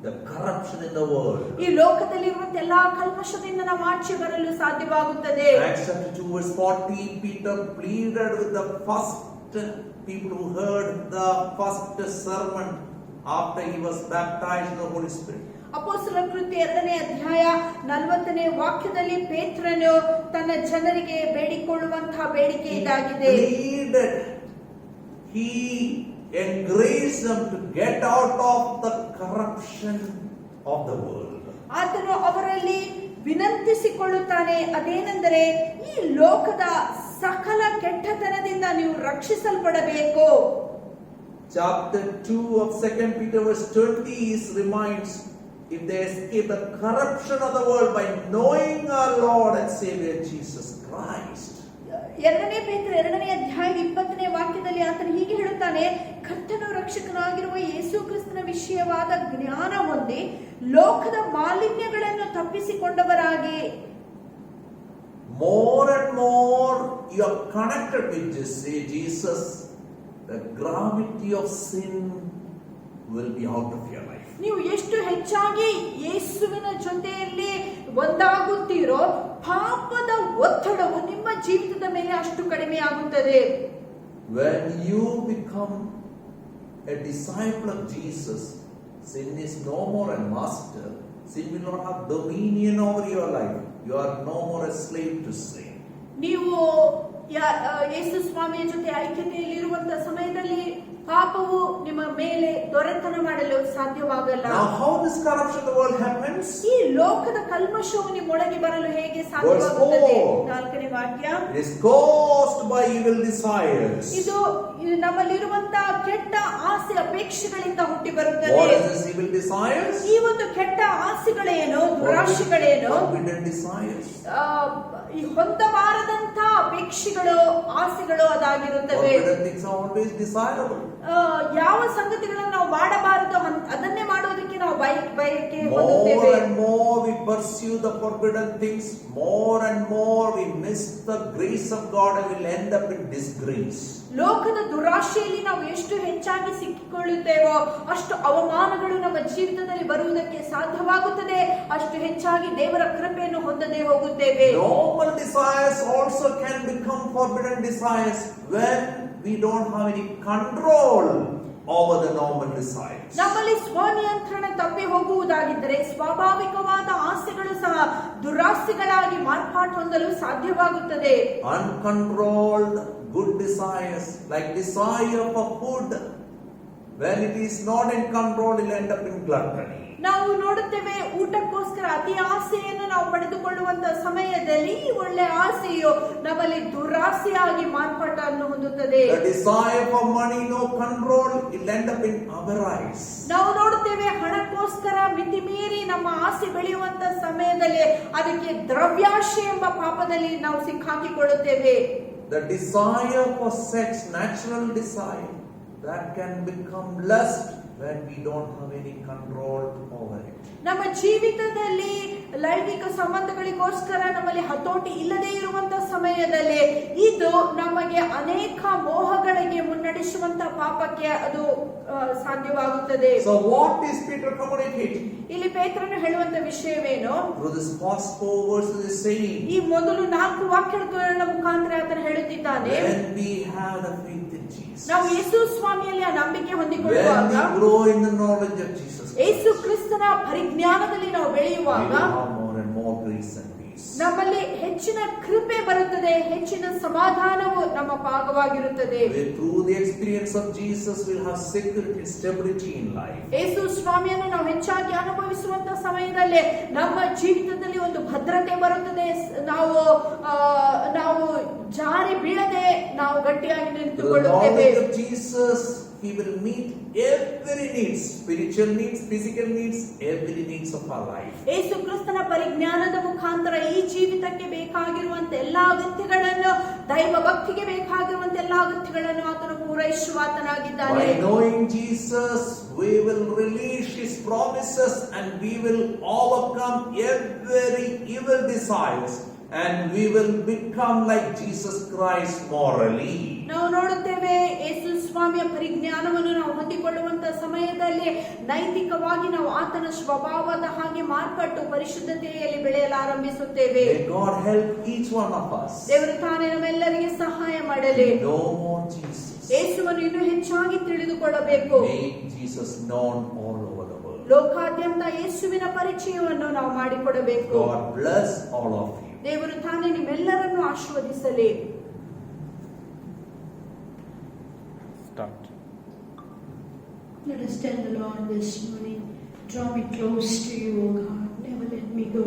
the corruption in the world. ಈ ಲೋಕದಲ್ಲಿ ಇರುವಂತ ಎಲ್ಲಾ ಕಲ್ಮಶದಿಂದ ನಾವು ಆಚೆ ಬರಲು ಸಾಧ್ಯವಾಗುತ್ತದೆ. Acts chapter 2 verse 40, Peter pleaded with the first people who heard the first sermon after he was baptized in the Holy Spirit. ಅಪೊಸ್ತಲರ ಕೃತ್ಯ 2ನೇ ಅಧ್ಯಾಯ 40ನೇ ವಾಕ್ಯದಲ್ಲಿ ಪೇತ್ರನು ತನ್ನ ಜನರಿಗೆ ಬೇಡಿಕೊಳ್ಳುವಂತಹ ಬೇಡಿಕೆ ಇದಾಗಿದೆ. He encouraged them to get out of the corruption of the world. ಆತನು ಅವರಲ್ಲಿ ವಿನಂತಿಸಿಕೊಳ್ಳುತ್ತಾನೆ, ಅದೇನೆಂದರೆ ಈ ಲೋಕದ ಸಕಲ ಕೆಟ್ಟತನದಿಂದ ನೀವು ರಕ್ಷಿಸಲ್ಪಡಬೇಕು. Chapter 2 of 2 Peter verse 20 reminds, if they escape the corruption of the world by knowing our Lord and Savior Jesus Christ. 2ನೇ ಪೇತ್ರ 2ನೇ ಅಧ್ಯಾಯ 20ನೇ ವಾಕ್ಯದಲ್ಲಿ ಆತನು ಹೀಗೆ ಹೇಳುತ್ತಾನೆ, ಕರ್ತನು ರಕ್ಷಕನಾಗಿರುವ ಯೇಸು ಕ್ರಿಸ್ತನ ವಿಷಯವಾದ ಜ್ಞಾನ ಹೊಂದಿ ಲೋಕದ ಮಾಲಿನ್ಯಗಳನ್ನು ತಪ್ಪಿಸಿಕೊಂಡವರಾಗಿ. More and more you are connected with Jesus, the gravity of sin will be out of your life. ನೀವು ಎಷ್ಟು ಹೆಚ್ಚಾಗಿ ಯೇಸುವಿನ ಜೊತೆಯಲ್ಲಿ ಒಂದಾಗುತ್ತೀರೋ ಪಾಪದ ಒತ್ತಡವು ನಿಮ್ಮ ಜೀವಿತದ ಮೇಲೆ ಅಷ್ಟು ಕಡಿಮೆ ಆಗುತ್ತದೆ. When you become a disciple of Jesus, sin is no more a master. Sin will not have dominion over your life. You are no more a slave to sin. ನೀವು ಯೇಸು ಸ್ವಾಮಿಯ ಜೊತೆ ಐಕ್ಯತೆಯಲ್ಲಿ ಇರುವಂತ ಸಮಯದಲ್ಲಿ ಪಾಪವು ನಿಮ್ಮ ಮೇಲೆ ದೊರೆತನ ಮಾಡಲು ಸಾಧ್ಯವಾಗಲ್ಲ. Now how this corruption of the world happens? ಈ ಲೋಕದ ಕಲ್ಮಶವು ನಿಮ್ಮೊಳಗೆ ಬರಲು ಹೇಗೆ ಸಾಧ್ಯವಾಗುತ್ತದೆ? 4ನೇ ವಾಕ್ಯ, it is caused by evil desires. ಇದು ನಮ್ಮಲ್ಲಿರುವಂತಹ ಕೆಟ್ಟ ಆಸೆ ಅಪೇಕ್ಷೆಗಳಿಂದ ಹುಟ್ಟಿ ಬರುತ್ತದೆ. What is this evil desires? ಈ ಒಂದು ಕೆಟ್ಟ ಆಸೆಗಳೇನು, ದುರಾಶೆಗಳೇನು? Forbidden desires. ಈ ಹೊಂದಬಾರದಂತ ಅಪೇಕ್ಷೆಗಳು, ಆಸೆಗಳು ಅದಾಗಿರುತ್ತವೆ. Forbidden things are always desirable. ಯಾವ ಸಂಗತಿಗಳನ್ನು ನಾವು ಮಾಡಬಾರದು ಅದನ್ನೇ ಮಾಡೋದಕ್ಕೆ ನಾವು ಬಯಕೆ More ಹೊಂದುತ್ತೇವೆ. and more we pursue the forbidden things, more and more we miss the grace of God and will end up in disgrace. ಲೋಕದ ದುರಾಶೆಯಲ್ಲಿ ನಾವು ಎಷ್ಟು ಹೆಚ್ಚಾಗಿ ಸಿಕ್ಕಿಕೊಳ್ಳುತ್ತೇವೋ ಅಷ್ಟು ಅವಮಾನಗಳು ನಮ್ಮ ಜೀವಿತದಲ್ಲಿ ಬರುವುದಕ್ಕೆ ಸಾಧ್ಯವಾಗುತ್ತದೆ, ಅಷ್ಟು ಹೆಚ್ಚಾಗಿ ದೇವರ ಕೃಪೆಯನ್ನು ಹೊಂದದೆ ಹೋಗುತ್ತೇವೆ. Normal desires also can become forbidden desires when we don't have any control over the normal desires. ನಮ್ಮಲ್ಲಿ ಸ್ವನಿಯಂತ್ರಣ ತಪ್ಪಿ ಹೋಗುವುದಾಗಿದ್ದರೆ ಸ್ವಾಭಾವಿಕವಾದ ಆಸೆಗಳು ಸಹ ದುರಾಸೆಗಳಾಗಿ ಮಾರ್ಪಾಟು ಹೊಂದಲು ಸಾಧ್ಯವಾಗುತ್ತದೆ. Uncontrolled good desires, like desire for food, when it is not in control, it will end up in gluttony. ನಾವು ನೋಡುತ್ತೇವೆ, ಊಟಕ್ಕೋಸ್ಕರ ಅತಿ ಆಸೆಯನ್ನು ನಾವು ಪಡೆದುಕೊಳ್ಳುವಂತಹ ಸಮಯದಲ್ಲಿ ಈ ಒಳ್ಳೆ ಆಸೆಯು ನಮ್ಮಲ್ಲಿ ದುರಾಸೆಯಾಗಿ ಮಾರ್ಪಾಟನ್ನು ಹೊಂದುತ್ತದೆ. The desire for money, no control, it end up in avarice. ನಾವು ನೋಡುತ್ತೇವೆ, ಹಣಕ್ಕೋಸ್ಕರ ಮಿತಿಮೀರಿ ನಮ್ಮ ಆಸೆ ಬೆಳೆಯುವಂತ ಸಮಯದಲ್ಲಿ ಅದಕ್ಕೆ ದ್ರವ್ಯಾಶೆ ಎಂಬ ಪಾಪದಲ್ಲಿ ನಾವು ಸಿಕ್ಕಾಕಿಕೊಳ್ಳುತ್ತೇವೆ. The desire for sex, natural desire, that can become lust when we don't have any control over it. ನಮ್ಮ ಜೀವಿತದಲ್ಲಿ ಲೈಂಗಿಕ ಸಂಬಂಧಗಳಿಗೋಸ್ಕರ ನಮ್ಮಲ್ಲಿ ಹತೋಟಿ ಇಲ್ಲದೆ ಇರುವಂತ ಸಮಯದಲ್ಲಿ ಇದು ನಮಗೆ ಅನೇಕ ಮೋಹಗಳಿಗೆ ಮುನ್ನಡೆಸುವಂತ ಪಾಪಕ್ಕೆ ಅದು ಸಾಧ್ಯವಾಗುತ್ತದೆ. So what is Peter communicating? ಇಲ್ಲಿ ಪೇತ್ರನು ಹೇಳುವಂತ ವಿಷಯವೇನು? Through this past 4 verses is saying, ಈ ಮೊದಲು 4 ವಾಕ್ಯಗಳ ಮುಖಾಂತರ ಆತನು ಹೇಳುತ್ತಿದ್ದಾನೆ, when we have the faith in Jesus, ನಾವು ಯೇಸು ಸ್ವಾಮಿಯಲ್ಲಿ ಆ ನಂಬಿಕೆ when ಹೊಂದಿಕೊಳ್ಳುವಾಗ, we grow in the knowledge of Jesus Christ, ಯೇಸು ಕ್ರಿಸ್ತನ ಪರಿಜ್ಞಾನದಲ್ಲಿ ನಾವು we ಬೆಳೆಯುವಾಗ will have more and more grace and peace. ನಮ್ಮಲ್ಲಿ ಹೆಚ್ಚಿನ ಕೃಪೆ ಬರುತ್ತದೆ, ಹೆಚ್ಚಿನ ಸಮಾಧಾನವು ನಮ್ಮ ಭಾಗವಾಗಿರುತ್ತದೆ. Through the experience of Jesus, we'll have security and stability in life. ಯೇಸು ಸ್ವಾಮಿಯನ್ನು ನಾವು ಹೆಚ್ಚಾಗಿ ಅನುಭವಿಸುವಂತ ಸಮಯದಲ್ಲಿ ನಮ್ಮ ಜೀವಿತದಲ್ಲಿ ಒಂದು ಭದ್ರತೆ ಬರುತ್ತದೆ. ನಾವು ಜಾರಿ ಬೀಳದೆ ನಾವು ಗಟ್ಟಿಯಾಗಿ Through the ನಿಂತುಕೊಳ್ಳುತ್ತೇವೆ. knowledge of Jesus, He will meet every needs, spiritual needs, physical needs, every needs of our life. ಯೇಸು ಕ್ರಿಸ್ತನ ಪರಿಜ್ಞಾನದ ಮುಖಾಂತರ ಈ ಜೀವಿತಕ್ಕೆ ಬೇಕಾಗಿರುವಂತ ಎಲ್ಲಾ ಅಗತ್ಯಗಳನ್ನು, ದೈವ ಭಕ್ತಿಗೆ ಬೇಕಾಗಿರುವಂತ ಎಲ್ಲಾ ಅಗತ್ಯಗಳನ್ನು ಆತನು ಪೂರೈಸುವಾತನಾಗಿದ್ದಾನೆ. By knowing Jesus, we will release His promises and we will overcome every evil desires and we will become like Jesus Christ morally. ನಾವು ನೋಡುತ್ತೇವೆ, ಯೇಸು ಸ್ವಾಮಿಯ ಪರಿಜ್ಞಾನವನ್ನು ನಾವು ಹೊಂದಿಕೊಳ್ಳುವಂತ ಸಮಯದಲ್ಲಿ ನೈತಿಕವಾಗಿ ನಾವು ಆತನ ಸ್ವಭಾವದ ಹಾಗೆ ಮಾರ್ಪಟ್ಟು ಪರಿಶುದ್ಧತೆಯಲ್ಲಿ ಬೆಳೆಯಲಾರಂಭಿಸುತ್ತೇವೆ. May God help each one of us ದೇವರು ತಾನೇ ನಮ್ಮೆಲ್ಲರಿಗೆ ಸಹಾಯ ಮಾಡಲಿ. know more Jesus. ಯೇಸುವನ್ನು ಇನ್ನೂ ಹೆಚ್ಚಾಗಿ ತಿಳಿದುಕೊಳ್ಳಬೇಕು. Make Jesus known all over the world. ಲೋಕಾದ್ಯಂತ ಯೇಸುವಿನ ಪರಿಚಯವನ್ನು ನಾವು ಮಾಡಿಕೊಡಬೇಕು. God bless all of you. ದೇವರು ತಾನೇ ನಿಮ್ಮೆಲ್ಲರನ್ನು ಆಶೀರ್ವದಿಸಲಿ. Start. Let us tell the Lord this morning, draw me close to you, O God. Never let me go.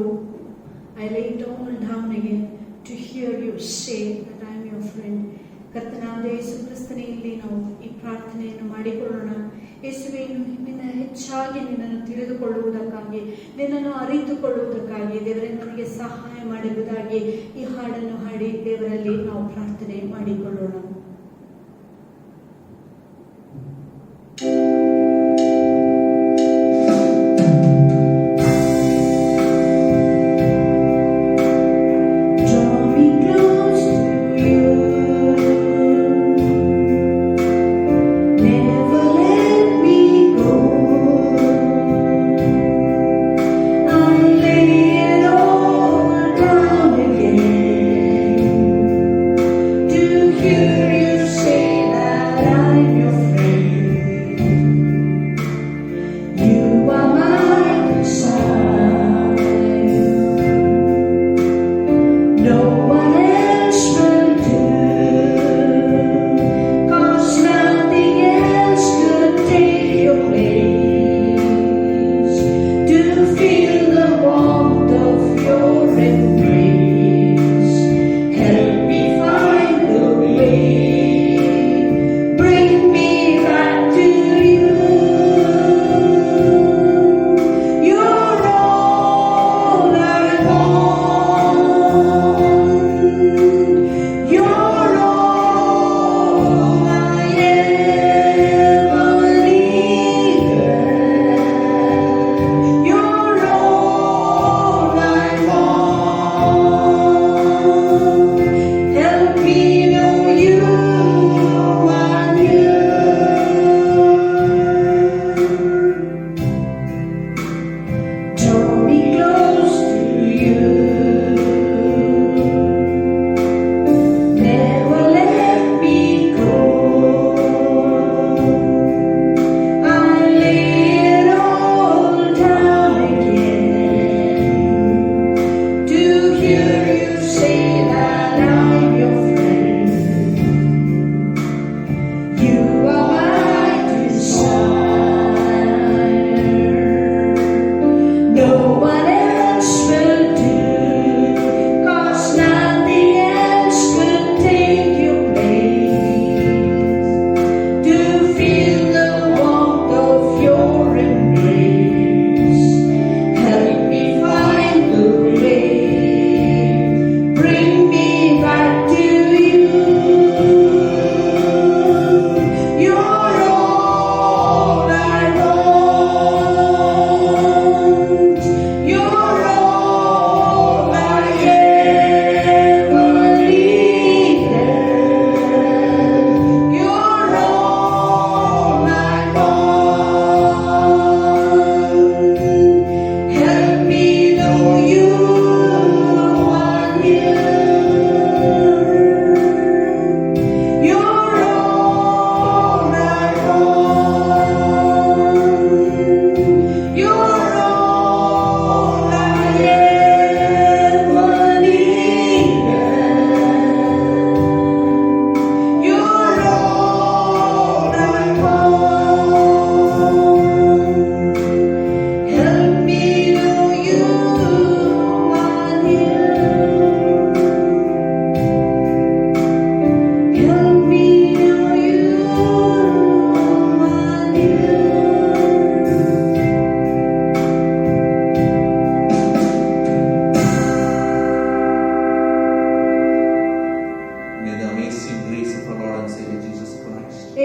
I lay it all down again to hear you say that I am your friend. ಕರ್ತನಾದ ಯೇಸು ಕ್ರಿಸ್ತನೇ, ಇಲ್ಲಿ ನಾವು ಈ ಪ್ರಾರ್ಥನೆಯನ್ನು ಮಾಡಿಕೊಳ್ಳೋಣ. ಯೇಸುವೇ, ನಿನ್ನ ಹೆಚ್ಚಾಗಿ ನಿನ್ನನ್ನು ತಿಳಿದುಕೊಳ್ಳುವುದಕ್ಕಾಗಿ, ನಿನ್ನನ್ನು ಅರಿತುಕೊಳ್ಳುವುದಕ್ಕಾಗಿ ದೇವರೇ ನಮಗೆ ಸಹಾಯ ಮಾಡುವುದಾಗಿ ಈ ಹಾಡನ್ನು ಹಾಡಿ ದೇವರಲ್ಲಿ ನಾವು ಪ್ರಾರ್ಥನೆ ಮಾಡಿಕೊಳ್ಳೋಣ.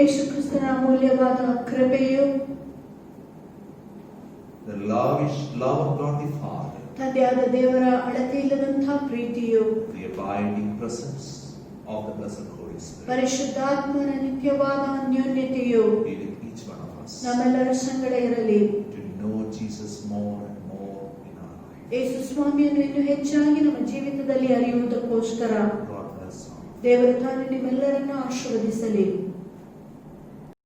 ಯೇಸು ಕ್ರಿಸ್ತನ ಅಮೂಲ್ಯವಾದ ಕೃಪೆಯು, the lavish love of God the Father, ತಂದೆಯಾದ ದೇವರ ಅಳತೆ ಇಲ್ಲದಂತಹ ಪ್ರೀತಿಯು, the abiding presence of the blessed Holy Spirit ಪರಿಶುದ್ಧಾತ್ಮನ ನಿತ್ಯವಾದ ಅನ್ಯೋನ್ಯತೆಯು be with each one of us ನಮ್ಮೆಲ್ಲರ ಸಂಗಡ ಇರಲಿ. to know Jesus more and more in our life. ಯೇಸು ಸ್ವಾಮಿಯನ್ನು ಇನ್ನೂ ಹೆಚ್ಚಾಗಿ ನಮ್ಮ ಜೀವಿತದಲ್ಲಿ ಅರಿಯುವುದಕ್ಕೋಸ್ಕರ God bless all. ದೇವರು ತಾನು ನಿಮ್ಮೆಲ್ಲರನ್ನು ಆಶೀರ್ವದಿಸಲಿ.